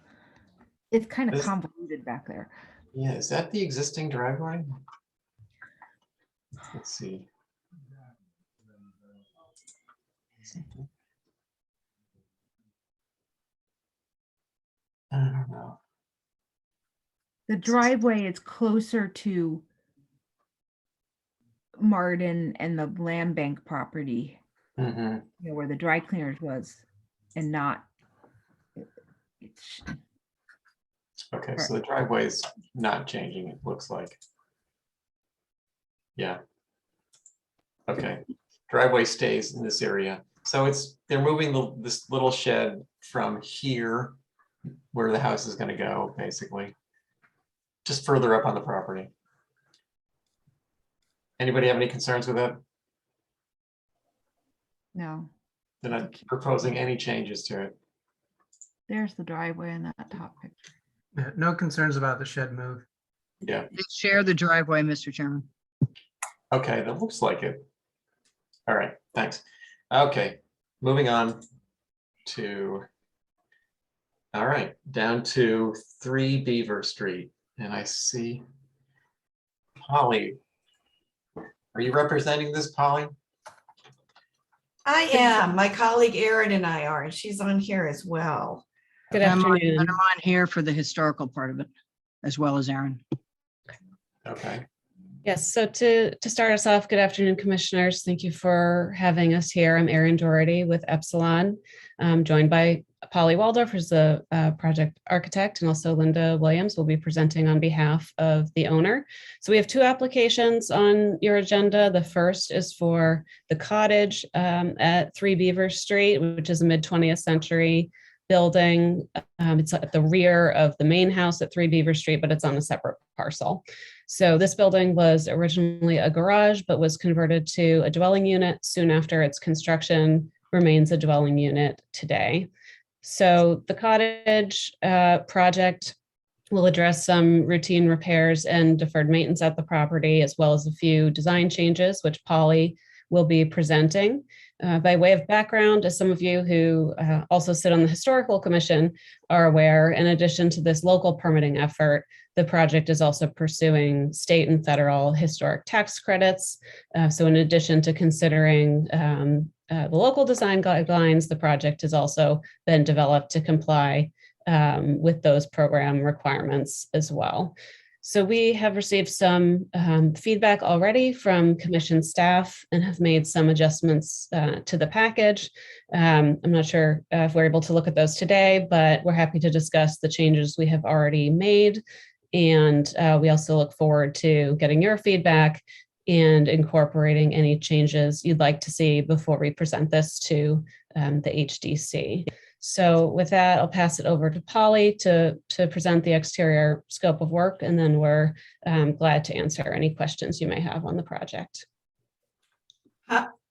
It's kind of This- convoluted back there. Yeah, is that the existing driveway? Let's see. I don't know. The driveway is closer to Martin and the land bank property, Mhm. you know, where the dry cleaners was, and not. It's, Okay, so the driveway is not changing, it looks like. Yeah. Okay, driveway stays in this area. So they're moving this little shed from here where the house is going to go, basically. Just further up on the property. Anybody have any concerns with that? no, They're not proposing any changes to it. there's the driveway in that top picture. Yeah, no concerns about the shed move. Yeah, They share the driveway, Mr. Chairman. okay, that looks like it. All right, thanks. Okay, moving on to, all right, down to 3 Beaver Street. And I see Polly. Are you representing this, Polly? I am. My colleague Erin and I are, and she's on here as well. Good I'm afternoon. on here for the historical part of it, as well as Aaron. Okay. Yes, so to start us off, good afternoon, commissioners. Thank you for having us here. I'm Erin Doherty with Epsilon, joined by Polly Waldorf, who's the project architect, and also Linda Williams will be presenting on behalf of the owner. So we have 2 applications on your agenda. The first is for the cottage at 3 Beaver Street, which is a mid-20th century building. It's at the rear of the main house at 3 Beaver Street, but it's on a separate parcel. So this building was originally a garage, but was converted to a dwelling unit soon after its construction, remains a dwelling unit today. So the cottage project will address some routine repairs and deferred maintenance at the property, as well as a few design changes, which Polly will be presenting. By way of background, as some of you who also sit on the Historical Commission are aware, in addition to this local permitting effort, the project is also pursuing state and federal historic tax credits. So in addition to considering the local design guidelines, the project has also been developed to comply with those program requirements as well. So we have received some feedback already from commission staff and have made some adjustments to the package. I'm not sure if we're able to look at those today, but we're happy to discuss the changes we have already made. And we also look forward to getting your feedback and incorporating any changes you'd like to see before we present this to the HDC. So with that, I'll pass it over to Polly to present the exterior scope of work, and then we're glad to answer any questions you may have on the project.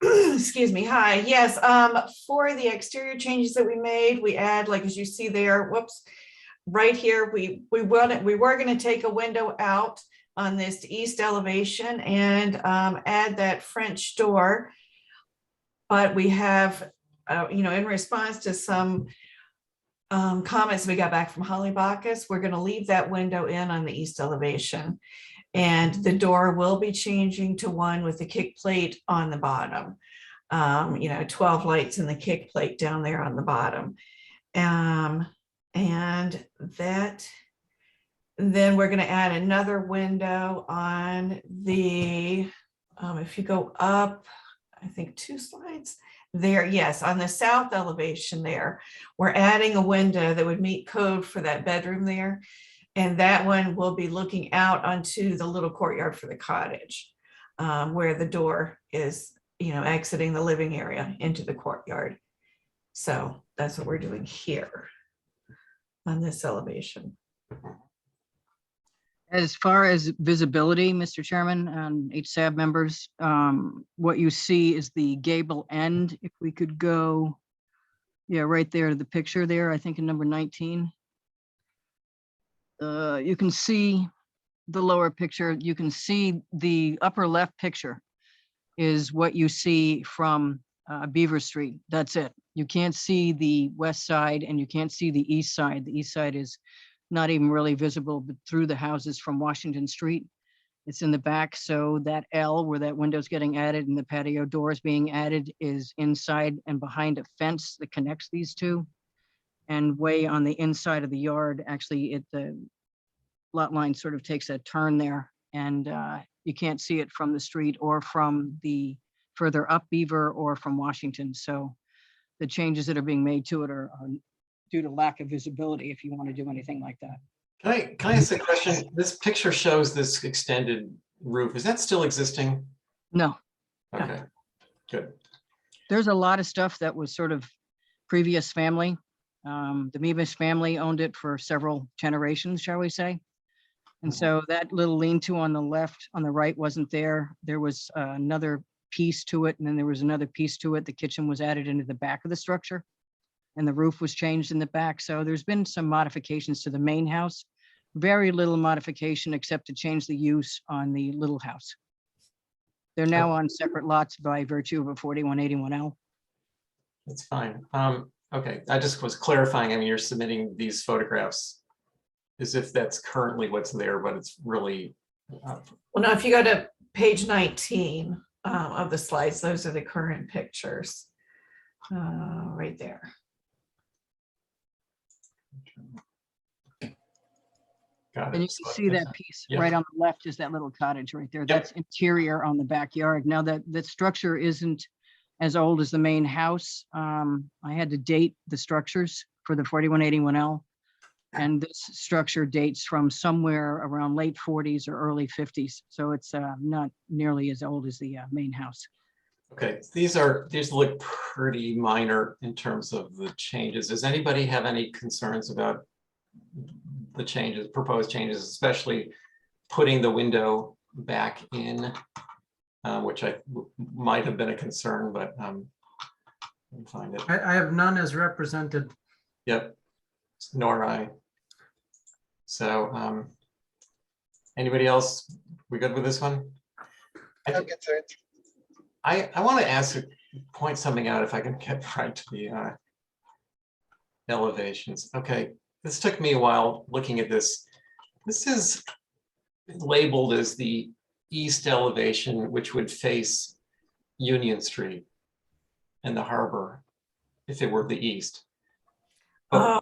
Excuse me. Hi. Yes. For the exterior changes that we made, we add, like as you see there, whoops, right here, we were going to take a window out on this east elevation and add that French door, but we have in response to some comments we got back from Holly Bacchus, we're going to leave that window in on the east elevation. And the door will be changing to one with the kick plate on the bottom. 12 lights in the kick plate down there on the bottom. And that, then we're going to add another window on the, if you go up, I think 2 slides, there, yes, on the south elevation there, we're adding a window that would meet code for that bedroom there. And that one will be looking out onto the little courtyard for the cottage, where the door is, exiting the living area into the courtyard. So that's what we're doing here on this elevation. As far as visibility, Mr. Chairman and HSAB members, what you see is the gable end. If we could go, yeah, right there to the picture there, I think in number 19. You can see the lower picture. You can see the upper left picture is what you see from Beaver Street. That's it. You can't see the west side and you can't see the east side. The east side is not even really visible, but through the houses from Washington Street. It's in the back. So that L where that window's getting added and the patio doors being added is inside and behind a fence that connects these two. And way on the inside of the yard, actually the lot line sort of takes a turn there, and you can't see it from the street or from the further up Beaver or from Washington. So the changes that are being made to it are due to lack of visibility if you want to do anything like that. Can I ask a question? This picture shows this extended roof. Is that still existing? No, Okay, good. there's a lot of stuff that was sort of previous family. The Meebus family owned it for several generations, shall we say. And so that little lean-to on the left, on the right wasn't there. There was another piece to it, and then there was another piece to it. The kitchen was added into the back of the structure, and the roof was changed in the back. So there's been some modifications to the main house. Very little modification except to change the use on the little house. They're now on separate lots by virtue of a 4181L. That's fine. Okay, I just was clarifying. I mean, you're submitting these photographs as if that's currently what's there, but it's really. Well, now if you go to page 19 of the slides, those are the current pictures right there. Got And you it. can see that piece Yeah. right on the left is that little cottage right there. That's interior on the backyard. Now that the structure isn't as old as the main house. I had to date the structures for the 4181L. And this structure dates from somewhere around late 40s or early 50s. So it's not nearly as old as the main house. Okay, these look pretty minor in terms of the changes. Does anybody have any concerns about the changes, proposed changes, especially putting the window back in, which might have been a concern, but let me find it. I have none as represented. Yep, nor I. So anybody else? We good with this one? No concerns. I want to point something out if I can get right to the elevations. Okay, this took me a while looking at this. This is labeled as the east elevation, which would face Union Street and the harbor if it were the east. Oh,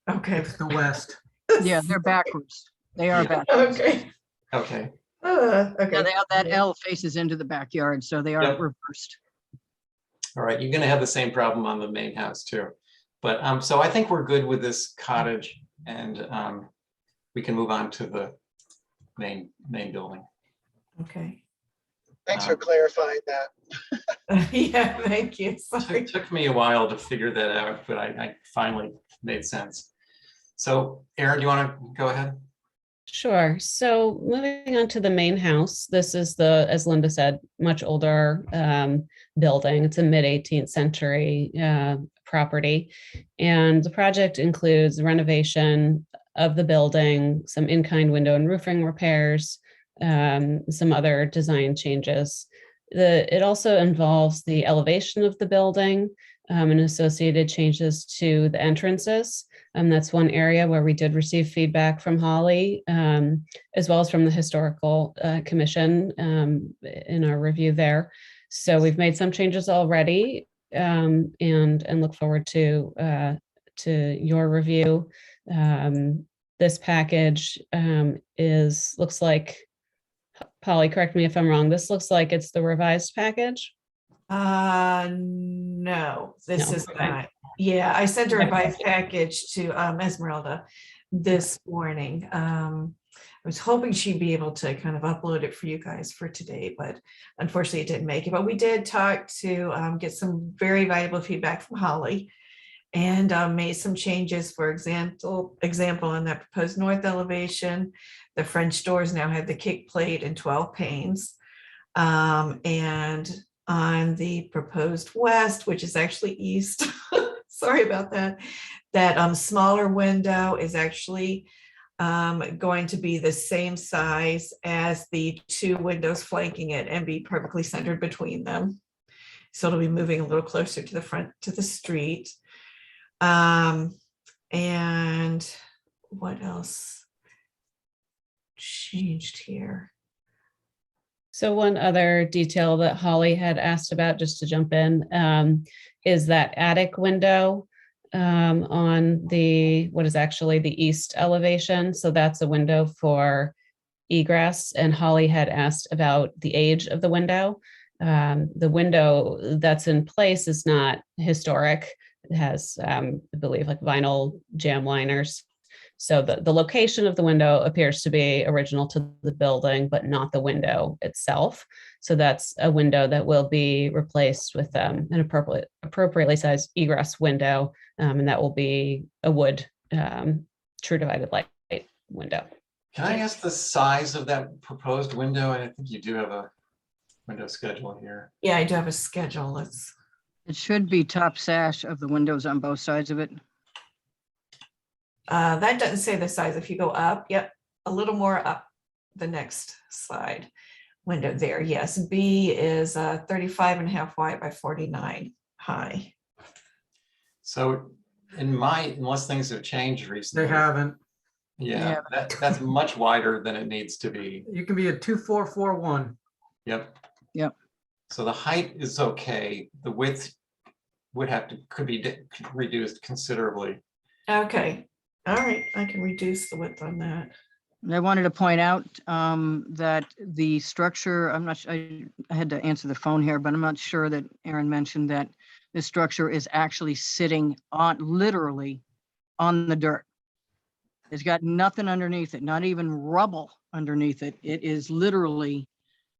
okay. It's the west. Yeah, they're backwards. They are Yeah. backwards. Okay. Okay. Okay. Yeah, they have that L faces into the backyard, so they are Yep. reversed. All right, you're going to have the same problem on the main house too. But so I think we're good with this cottage, and we can move on to the main building. Okay. Thanks for clarifying that. Yeah, thank you. Sorry. It took me a while to figure that out, but I finally made sense. So Aaron, do you want to go ahead? Sure. So moving on to the main house, this is the, as Linda said, much older building. It's a mid-18th century property. And the project includes renovation of the building, some in-kind window and roofing repairs, some other design changes. It also involves the elevation of the building and associated changes to the entrances. That's one area where we did receive feedback from Holly, as well as from the Historical Commission in our review there. So we've made some changes already and look forward to your review. This package looks like, Polly, correct me if I'm wrong, this looks like it's the revised package. No, this No, is okay. not. Yeah, I sent her a Okay. by package to Esmeralda this morning. I was hoping she'd be able to kind of upload it for you guys for today, but unfortunately it didn't make it. But we did talk to get some very valuable feedback from Holly and made some changes. For example, on that proposed north elevation, the French doors now have the kick plate and 12 panes. And on the proposed west, which is actually east, sorry about that, that smaller window is actually going to be the same size as the two windows flanking it and be perfectly centered between them. So it'll be moving a little closer to the front, to the street. And what else changed here? So one other detail that Holly had asked about, just to jump in, is that attic window on the, what is actually the east elevation. So that's a window for egress. And Holly had asked about the age of the window. The window that's in place is not historic. It has, I believe, like vinyl jam liners. So the location of the window appears to be original to the building, but not the window itself. So that's a window that will be replaced with an appropriately sized egress window, and that will be a wood true divided light window. Can I ask the size of that proposed window? And I think you do have a window schedule here. Yeah, I do have a schedule. It should be top sash of the windows on both sides of it. That doesn't say the size. If you go up, yep, a little more up the next slide window there. Yes, B is 35.5 wide by 49 high. So unless things have changed recently. They haven't. Yeah, that's much wider than it needs to be. You can be a 2441. Yep. Yep. So the height is okay. The width could be reduced considerably. Okay. All right, I can reduce the width on that. I wanted to point out that the structure, I'm not sure, I had to answer the phone here, but I'm not sure that Aaron mentioned that this structure is actually sitting on, literally on the dirt. It's got nothing underneath it, not even rubble underneath it. It is literally,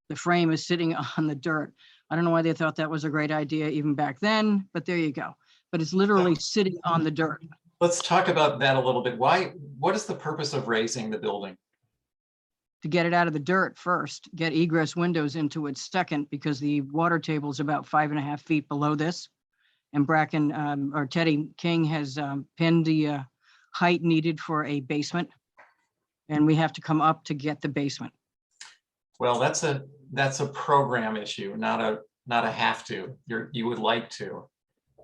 the frame is sitting on the dirt. I don't know why they thought that was a great idea even back then, but there you go. But it's literally sitting on the dirt. Let's talk about that a little bit. What is the purpose of raising the building? To get it out of the dirt first, get egress windows into it second, because the water table is about 5.5 feet below this. And Bracken, or Teddy King has pinned the height needed for a basement. And we have to come up to get the basement. Well, that's a program issue, not a have to. You would like to.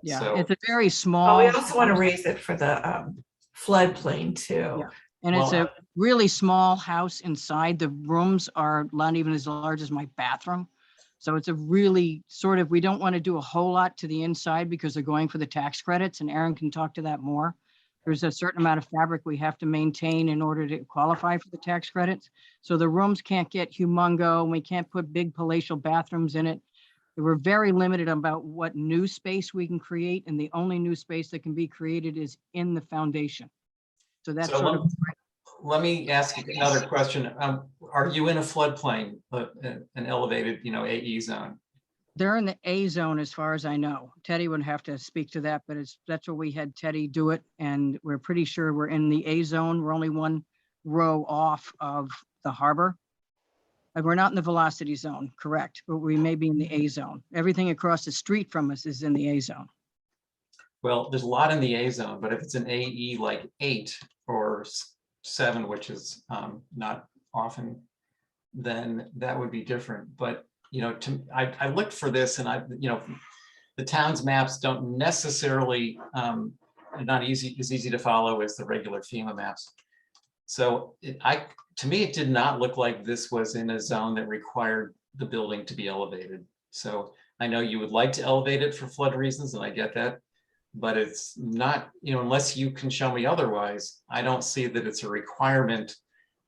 Yeah, So, it's a very small. Oh, we also want to raise it for the floodplain too. Yeah. And it's a really small house inside. The rooms are not even as large as my bathroom. So it's a really sort of, we don't want to do a whole lot to the inside because they're going for the tax credits, and Aaron can talk to that more. There's a certain amount of fabric we have to maintain in order to qualify for the tax credits. So the rooms can't get humongo, and we can't put big palatial bathrooms in it. We're very limited about what new space we can create, and the only new space that can be created is in the foundation. So that's So sort of. let me ask you another question. Are you in a floodplain, an elevated, AE zone? They're in the A zone as far as I know. Teddy would have to speak to that, but that's what we had Teddy do it. And we're pretty sure we're in the A zone. We're only one row off of the harbor. And we're not in the velocity zone, correct, but we may be in the A zone. Everything across the street from us is in the A zone. Well, there's a lot in the A zone, but if it's an AE like 8 or 7, which is not often, then that would be different. But I looked for this, and the town's maps don't necessarily not as easy to follow as the regular FEMA maps. So to me, it did not look like this was in a zone that required the building to be elevated. So I know you would like to elevate it for flood reasons, and I get that, but it's not, unless you can show me otherwise, I don't see that it's a requirement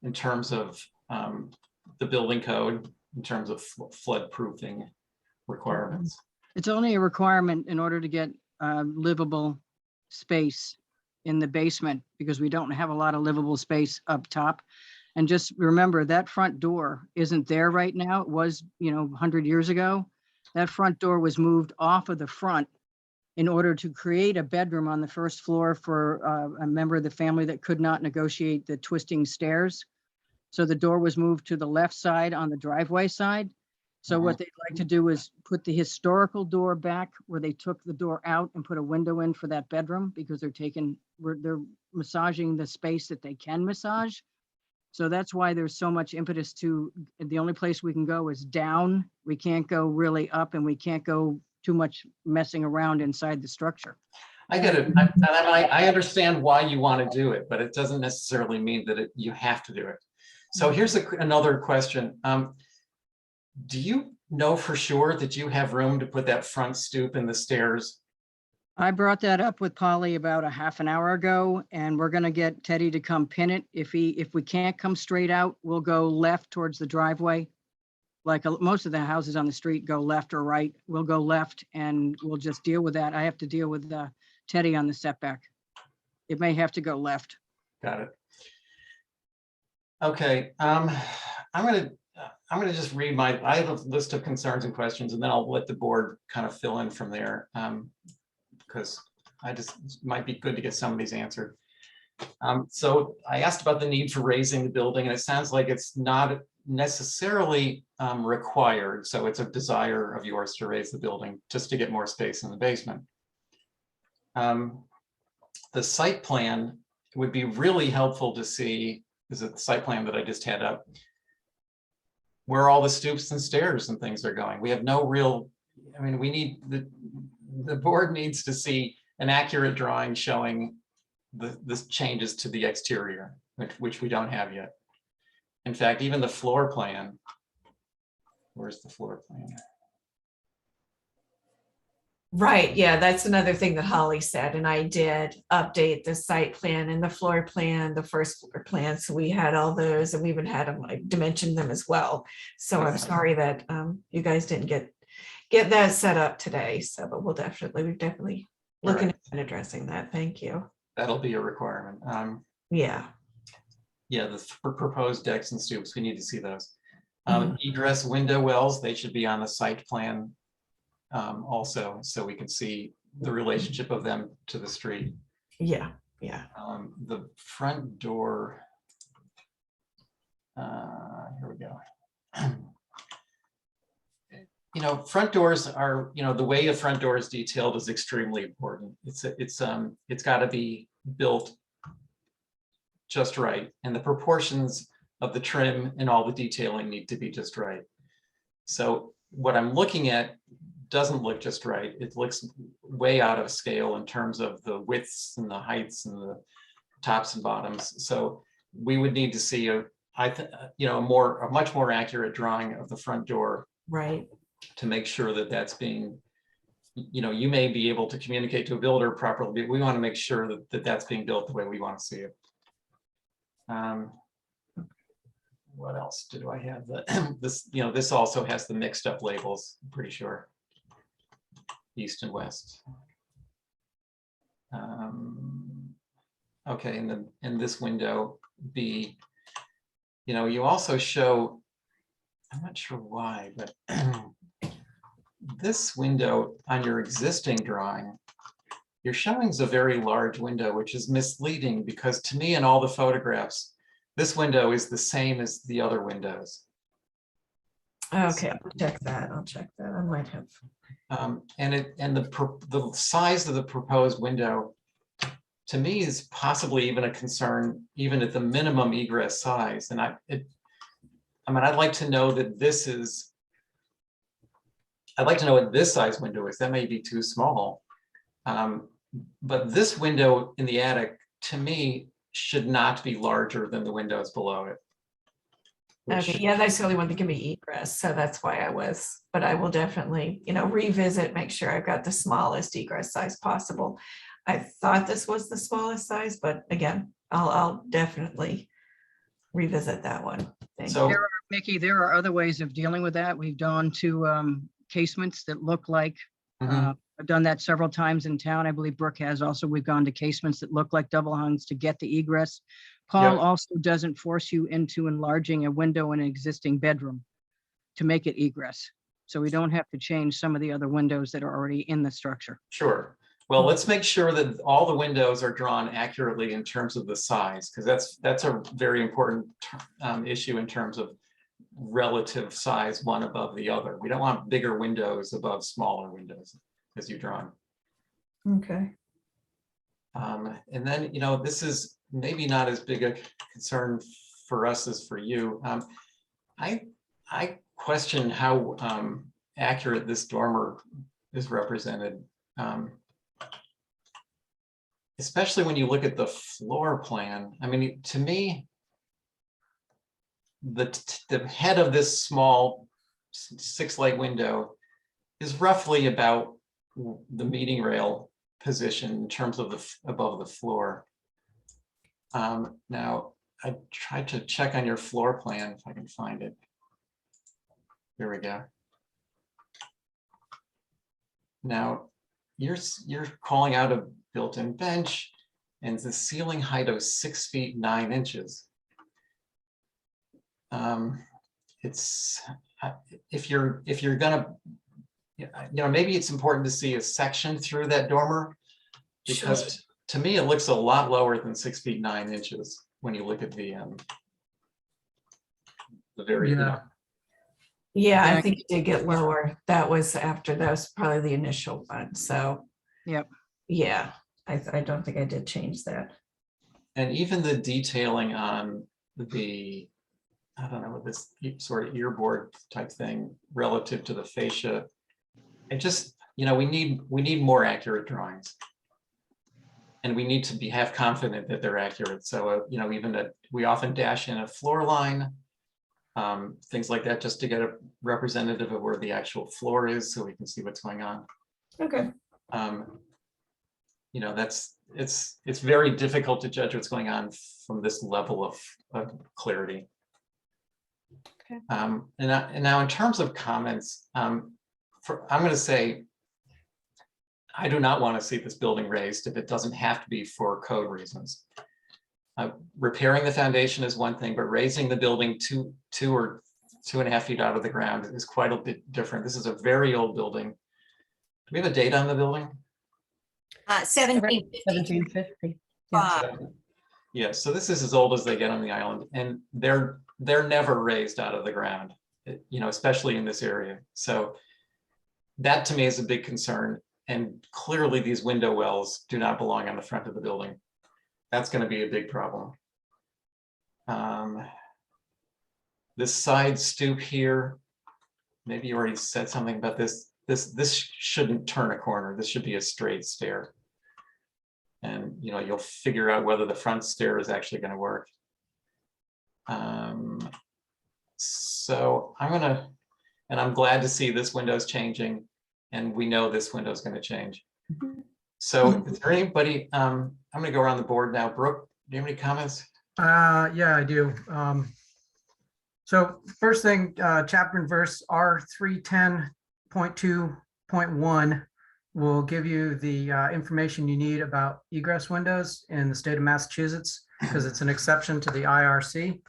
in terms of the building code, in terms of flood proofing requirements. It's only a requirement in order to get livable space in the basement, because we don't have a lot of livable space up top. And just remember that front door isn't there right now. It was, 100 years ago. That front door was moved off of the front in order to create a bedroom on the first floor for a member of the family that could not negotiate the twisting stairs. So the door was moved to the left side on the driveway side. So what they'd like to do is put the historical door back where they took the door out and put a window in for that bedroom, because they're massaging the space that they can massage. So that's why there's so much impetus to, the only place we can go is down. We can't go really up, and we can't go too much messing around inside the structure. I get it. I understand why you want to do it, but it doesn't necessarily mean that you have to do it. So here's another question. Do you know for sure that you have room to put that front stoop in the stairs? I brought that up with Polly about a half an hour ago, and we're gonna get Teddy to come pin it. If we can't come straight out, we'll go left towards the driveway. Like most of the houses on the street go left or right. We'll go left, and we'll just deal with that. I have to deal with Teddy on the setback. It may have to go left. Got it. Okay, I'm gonna just read I have a list of concerns and questions, and then I'll let the board kind of fill in from there. Because it might be good to get some of these answered. So I asked about the need for raising the building, and it sounds like it's not necessarily required. So it's a desire of yours to raise the building just to get more space in the basement. The site plan would be really helpful to see, is it the site plan that I just had up, where all the stoops and stairs and things are going. We have no real, we need the board needs to see an accurate drawing showing the changes to the exterior, which we don't have yet. In fact, even the floor plan, where's the floor plan? Right, yeah, that's another thing that Holly said, and I did update the site plan and the floor plan, the first floor plan, so we had all those, and we even had them, I dimensioned them as well. So I'm sorry that you guys didn't get that set up today, so, but we're definitely looking at addressing that. Thank you. That'll be a requirement. Yeah, the proposed decks and stoops, we need to see those. Egress window wells, they should be on the site plan also, so we can see the relationship of them to the street. Yeah. The front door, here we go. Front doors are, the way a front door is detailed is extremely important. It's got to be built just right, and the proportions of the trim and all the detailing need to be just right. So what I'm looking at doesn't look just right. It looks way out of scale in terms of the widths and the heights and the tops and bottoms. So we would need to see a much more accurate drawing of the front door, right, to make sure that that's being, you may be able to communicate to a builder properly, but we want to make sure that that's being built the way we want to see it. What else do I have? This also has the mixed up labels, I'm pretty sure. East and west. Okay, in this window B, you also show, I'm not sure why, but this window on your existing drawing, you're showing is a very large window, which is misleading, because to me in all the photographs, this window is the same as the other windows. okay, I'll check that. I might have. And the size of the proposed window, to me, is possibly even a concern, even at the minimum egress size. And I'd like to know that I'd like to know what this size window is. That may be too small. But this window in the attic, to me, should not be larger than the windows below it. Okay, yeah, that's the only one to give me egress, so that's why but I will definitely, revisit, make sure I've got the smallest egress size possible. I thought this was the smallest size, but again, I'll definitely revisit that one. Thank you. Mickey, there are other ways of dealing with that. We've gone to casements that look like Mhm. I've done that several times in town. I believe Brooke has also. We've gone to casements that look like double hungs to get the egress. Paul Yep. also doesn't force you into enlarging a window in an existing bedroom to make it egress. So we don't have to change some of the other windows that are already in the structure. Sure. Well, let's make sure that all the windows are drawn accurately in terms of the size, because that's a very important issue in terms of relative size, one above the other. We don't want bigger windows above smaller windows as you drawn. Okay. And then, this is maybe not as big a concern for us as for you. I question how accurate this dormer is represented. Especially when you look at the floor plan. I mean, to me, the head of this small 6-light window is roughly about the meeting rail position in terms of above the floor. Now, I tried to check on your floor plan if I can find it. Here we go. Now, you're calling out a built-in bench and the ceiling height of 6 feet 9 inches. It's if you're gonna, maybe it's important to see a section through that dormer, because to me it looks a lot lower than 6 feet 9 inches when you look at the very. Yeah, I Yeah. think it did get lower. That was probably the initial one. So, Yep. yeah, I don't think I did change that. And even the detailing on the, I don't know, this sort of earboard type thing relative to the fascia, it just, we need more accurate drawings. And we need to have confident that they're accurate. So, even that we often dash in a floor line, things like that, just to get a representative of where the actual floor is so we can see what's going on. Okay. It's very difficult to judge what's going on from this level of clarity. Okay. And now in terms of comments, I'm going to say, I do not want to see this building raised if it doesn't have to be for code reasons. Repairing the foundation is one thing, but raising the building two or 2.5 feet out of the ground is quite a bit different. This is a very old building. Do we have a date on the building? 1750. Yeah, so this is as old as they get on the island, and they're never raised out of the ground, especially in this area. So that to me is a big concern. And clearly these window wells do not belong on the front of the building. That's going to be a big problem. This side stoop here, maybe you already said something about this. This shouldn't turn a corner. This should be a straight stair. And you'll figure out whether the front stair is actually going to work. So I'm glad to see this window's changing, and we know this window is going to change. So is there anybody, I'm going to go around the board now. Brooke, do you have any comments? Yeah, I do. So first thing, chapter and verse R310.2.1 will give you the information you need about egress windows in the state of Massachusetts, because it's an exception to the IRC.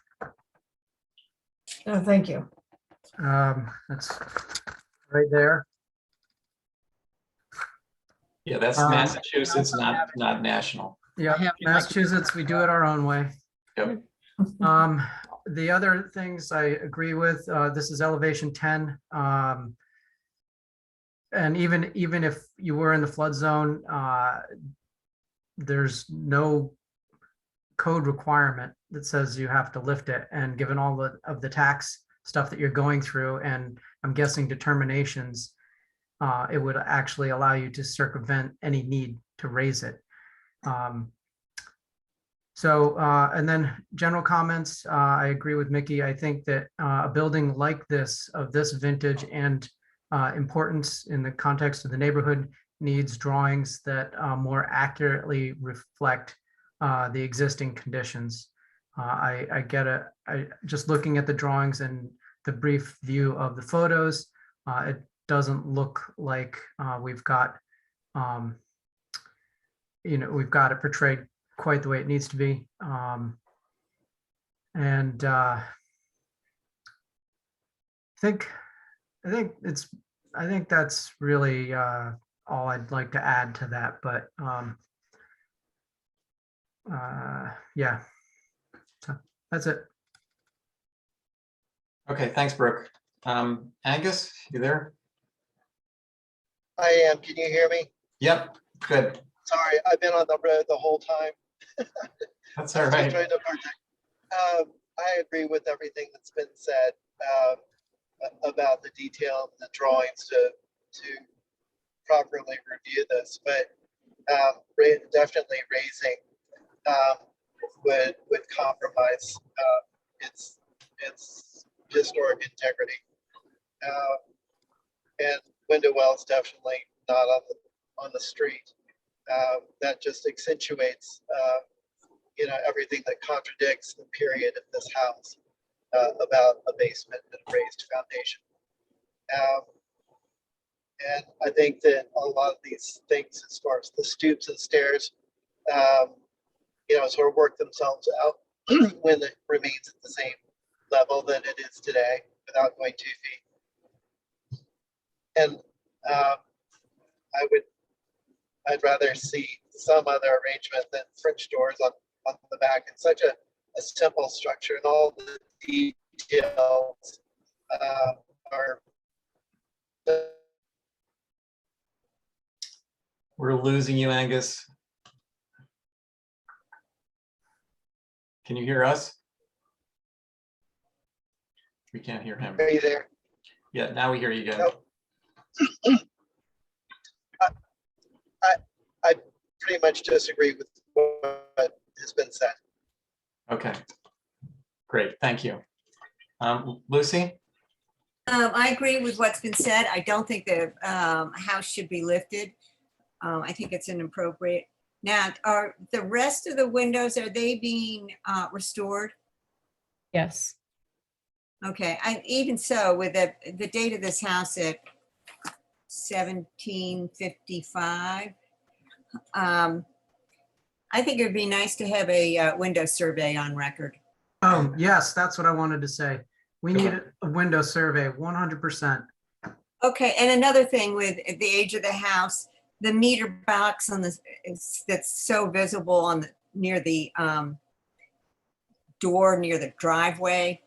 Oh, thank you. That's right there. Yeah, that's Massachusetts, not national. Yeah, Massachusetts, we do it our own way. Yep. The other things I agree with, this is elevation 10. And even if you were in the flood zone, there's no code requirement that says you have to lift it. And given all of the tax stuff that you're going through, and I'm guessing determinations, it would actually allow you to circumvent any need to raise it. And then general comments, I agree with Mickey. I think that a building like this, of this vintage and importance in the context of the neighborhood, needs drawings that more accurately reflect the existing conditions. I get it. Just looking at the drawings and the brief view of the photos, it doesn't look like we've got, we've got it portrayed quite the way it needs to be. And I think that's really all I'd like to add to that, but yeah, so that's it. Okay, thanks, Brooke. Angus, you there? I am. Can you hear me? Yep, good. Sorry, I've been on the road the whole time. That's all right. I agree with everything that's been said about the detail, the drawings to properly review this, but definitely raising would compromise its historic integrity. And window wells definitely not on the street. That just accentuates everything that contradicts the period of this house about a basement and a raised foundation. And I think that a lot of these things, as far as the stoops and stairs, sort of work themselves out when it remains at the same level that it is today without going 2 feet. And I'd rather see some other arrangement than French doors on the back. It's such a simple structure, and all the details are. We're losing you, Angus. Can you hear us? We can't hear him. Are you there? Yeah, now we hear you again. Nope. I pretty much disagree with what has been said. Okay, great, thank you. Lucy? I agree with what's been said. I don't think the house should be lifted. I think it's inappropriate. Now, are the rest of the windows, are they being restored? Yes. Okay, even so, with the date of this house at 1755, I think it'd be nice to have a window survey on record. Oh, yes, that's what I wanted to say. We need a window survey, 100%. Okay, and another thing with the age of the house, the meter box on this that's so visible on near the door near the driveway.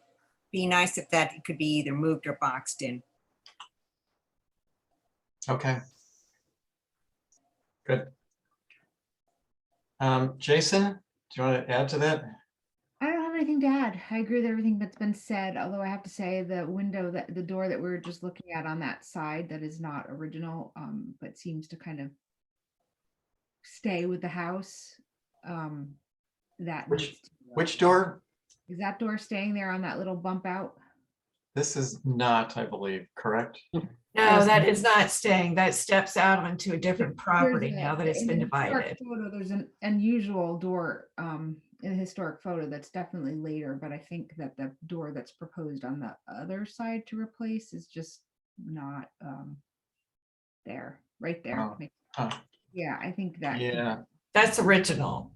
Be nice if that could be either moved or boxed in. Okay. Good. Jason, do you want to add to that? I don't have anything to add. I agree with everything that's been said, although I have to say the the door that we were just looking at on that side that is not original, but seems to kind of stay with the house. Which door? Is that door staying there on that little bump out? This is not, I believe, correct? No, that is not staying. That steps out onto a different property now that it's been divided. There's an unusual door in a historic photo that's definitely later, but I think that the door that's proposed on the other side to replace is just not there, right there. Yeah, I think that. Yeah. That's original.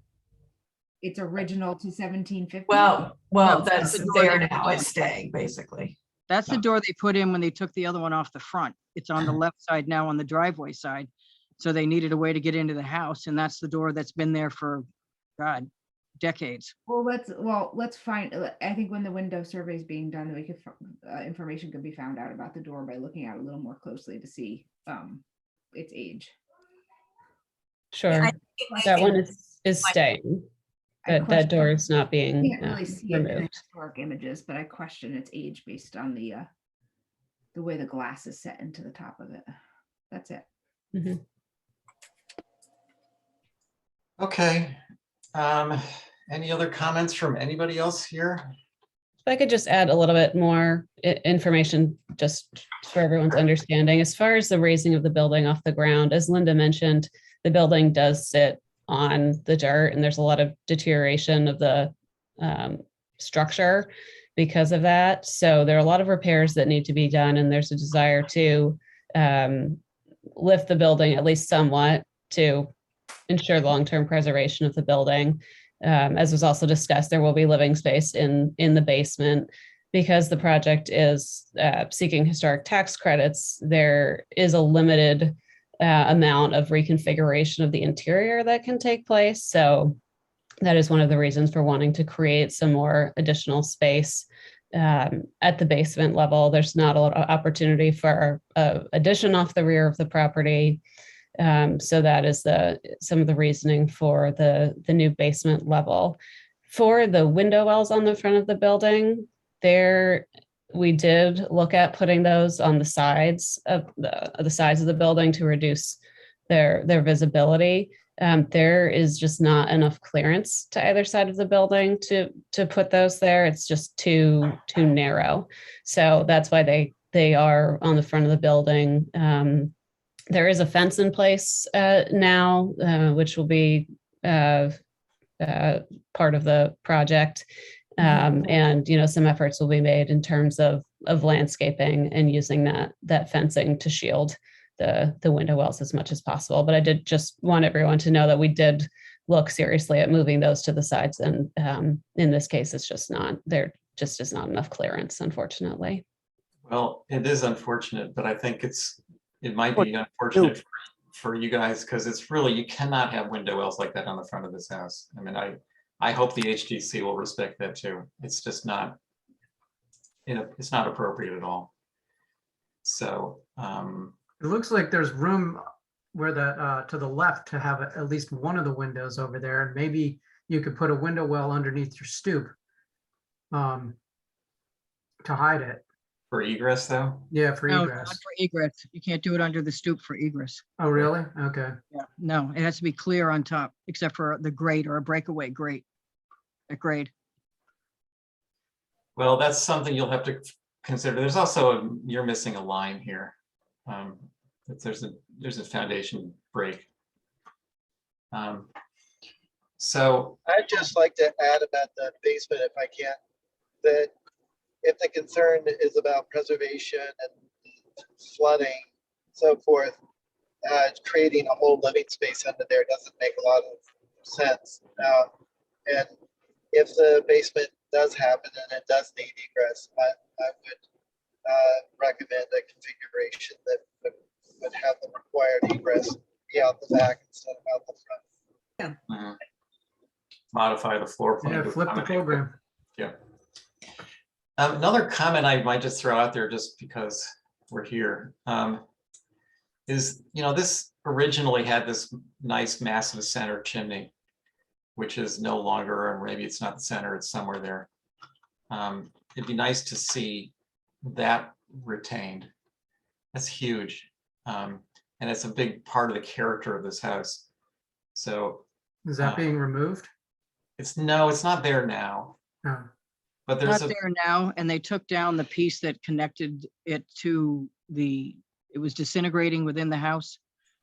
It's original to 1750. Well, No, that's the door there they now. put in. It's staying basically. That's the door they put in when they took the other one off the front. It's on the left side now on the driveway side. So they needed a way to get into the house, and that's the door that's been there for, God, decades. Well, let's find. I think when the window survey is being done, we could information could be found out about the door by looking at it a little more closely to see its age. Sure. That one is staying. That door is not being You can't really see it in the removed. historic images, but I question its age based on the way the glass is set into the top of it. That's it. Mhm. Okay. Any other comments from anybody else here? If I could just add a little bit more information just for everyone's understanding. As far as the raising of the building off the ground, as Linda mentioned, the building does sit on the dirt and there's a lot of deterioration of the structure because of that. So there are a lot of repairs that need to be done, and there's a desire to lift the building at least somewhat to ensure long-term preservation of the building. As was also discussed, there will be living space in the basement. Because the project is seeking historic tax credits, there is a limited amount of reconfiguration of the interior that can take place. So that is one of the reasons for wanting to create some more additional space at the basement level. There's not a lot of opportunity for addition off the rear of the property. So that is some of the reasoning for the new basement level. For the window wells on the front of the building, we did look at putting those on the sides of the building to reduce their visibility. There is just not enough clearance to either side of the building to put those there. It's just too narrow. So that's why they are on the front of the building. There is a fence in place now, which will be part of the project. And some efforts will be made in terms of landscaping and using that fencing to shield the window wells as much as possible. But I did just want everyone to know that we did look seriously at moving those to the sides. And in this case, there just is not enough clearance, unfortunately. Well, it is unfortunate, but I think it might be unfortunate for you guys, because it's really, you cannot have window wells like that on the front of this house. I mean, I hope the HDC will respect that too. It's just not, it's not appropriate at all. So it looks like there's room where to the left to have at least one of the windows over there, and maybe you could put a window well underneath your stoop to hide it. For egress, though? Yeah, for No, egress. not for egress. You can't do it under the stoop for egress. Oh, really? Okay. Yeah, no, it has to be clear on top, except for the grate or a breakaway grate. A grade. Well, that's something you'll have to consider. There's also you're missing a line here. There's a foundation break. So I'd just like to add about the basement, if I can, that if the concern is about preservation and flooding, so forth, creating a whole living space under there doesn't make a lot of sense. And if the basement does happen and it does need egress, I would recommend a configuration that would have the required egress be out the back instead of out the front. modify the floor plan. Yeah, to flip the accommodate. program. Yeah. Another comment I might just throw out there, just because we're here, is, this originally had this nice massive center chimney, which is no longer, or maybe it's not the center, it's somewhere there. It'd be nice to see that retained. That's huge. And it's a big part of the character of this house. So is that being removed? It's not there now. Oh. But there's not there now, and they took down the piece that connected it to it was disintegrating within the house.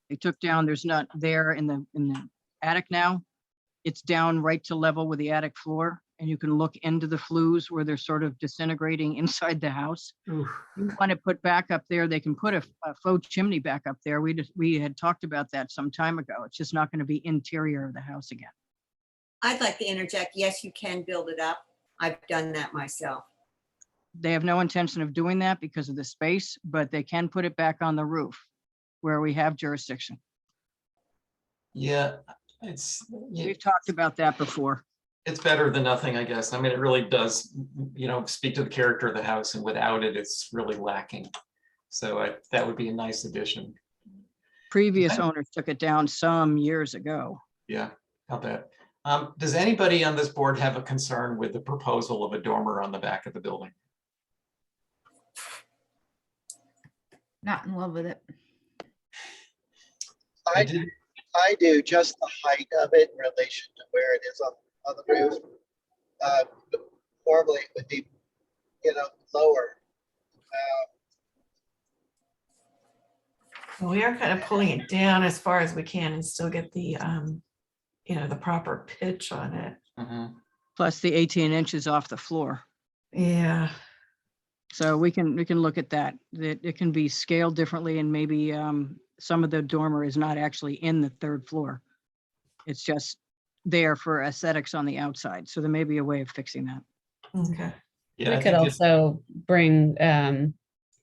They took down, there's not there in the attic now. It's down right to level with the attic floor, and you can look into the flues where they're sort of disintegrating inside the house. Oof. You want to put back up there, they can put a faux chimney back up there. We had talked about that some time ago. It's just not going to be interior of the house again. I'd like to interject. Yes, you can build it up. I've done that myself. They have no intention of doing that because of the space, but they can put it back on the roof where we have jurisdiction. Yeah, we've talked about that before. It's better than nothing, I guess. I mean, it really does, speak to the character of the house, and without it, it's really lacking. So that would be a nice addition. Previous owners took it down some years ago. Yeah, I'll bet. Does anybody on this board have a concern with the proposal of a dormer on the back of the building? Not in love with it. I do, just the height of it in relation to where it is on the roof. Normally it would be, lower. We are kind of pulling it down as far as we can and still get the, the proper pitch on it. Mm-hmm. Plus the 18 inches off the floor. Yeah. So we can look at that, that it can be scaled differently and maybe some of the dormer is not actually in the third floor. It's just there for aesthetics on the outside. So there may be a way of fixing that. Okay. Yeah, We I could think this- also bring,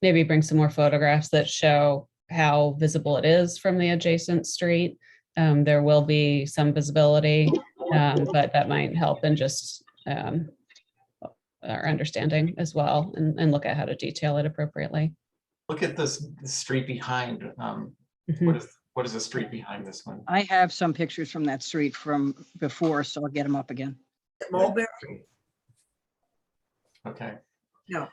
maybe bring some more photographs that show how visible it is from the adjacent street. There will be some visibility, but that might help in just our understanding as well, and look at how to detail it appropriately. Look at this street behind. Mhm. What is the street behind this one? I have some pictures from that street from before, so I'll get them up again. Mulberry? Okay. No.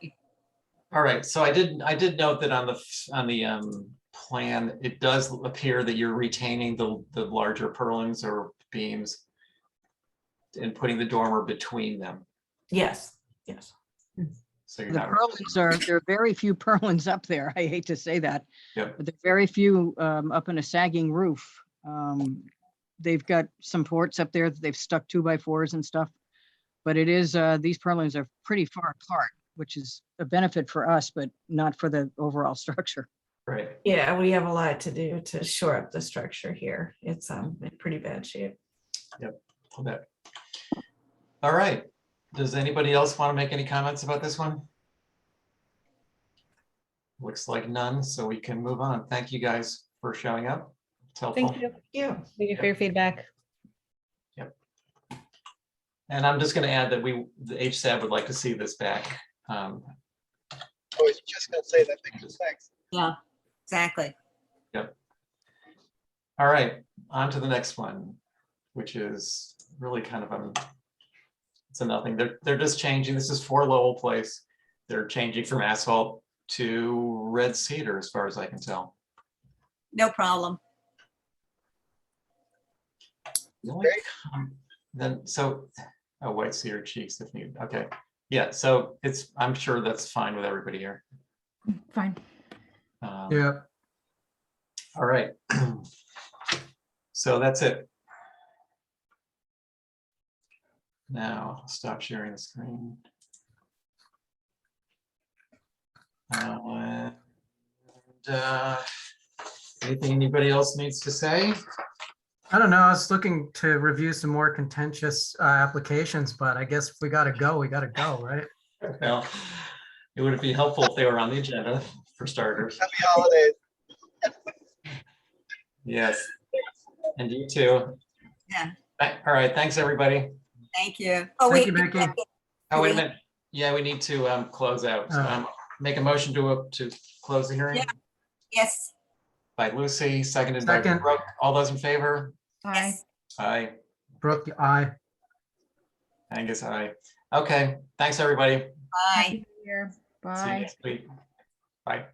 All right. So I did note that on the plan, it does appear that you're retaining the larger purlins or beams and putting the dormer between them. Yes, yes. So you're The not. purlins there are very few purlins up there. I hate to say that. Yep. But there are very few up in a sagging roof. They've got some ports up there that they've stuck 2x4s and stuff. But it is, these purlins are pretty far apart, which is a benefit for us, but not for the overall structure. Right. Yeah, we have a lot to do to shore up the structure here. It's in pretty bad shape. Yep. Okay. All right. Does anybody else want to make any comments about this one? Looks like none, so we can move on. Thank you guys for showing up. It's helpful. Thank you. Yeah. Thank you for your feedback. And I'm just going to add that the HSAB would like to see this back. I was just gonna say that, thanks. Yeah, exactly. Yep. All right, on to the next one, which is really kind of it's a nothing. They're just changing. This is 4 Lowell Place. They're changing from asphalt to red cedar, as far as I can tell. No problem. The only white cedar cheeks if needed. Okay, yeah. So I'm sure that's fine with everybody here. Fine. Yeah. All right. So that's it. Now I'll stop sharing the screen. Anything anybody else needs to say? I don't know. I was looking to review some more contentious applications, but I guess if we gotta go, we gotta go, right? Well, it would be helpful if they were on the agenda for starters. Happy holidays. Yes. And you too. Yeah. All right. Thanks, everybody. Thank you. Oh, Thank wait. you, Becky. Oh, wait a minute. Yeah, we need to close out. Make a motion to close the hearing. Yeah. Yes. By Lucy, seconded by Second. Brooke. All those in favor? Bye. Aye. Brooke, aye. Angus, aye. Okay. Thanks, everybody. Bye. Happy New Year. See you Bye. next week. Bye.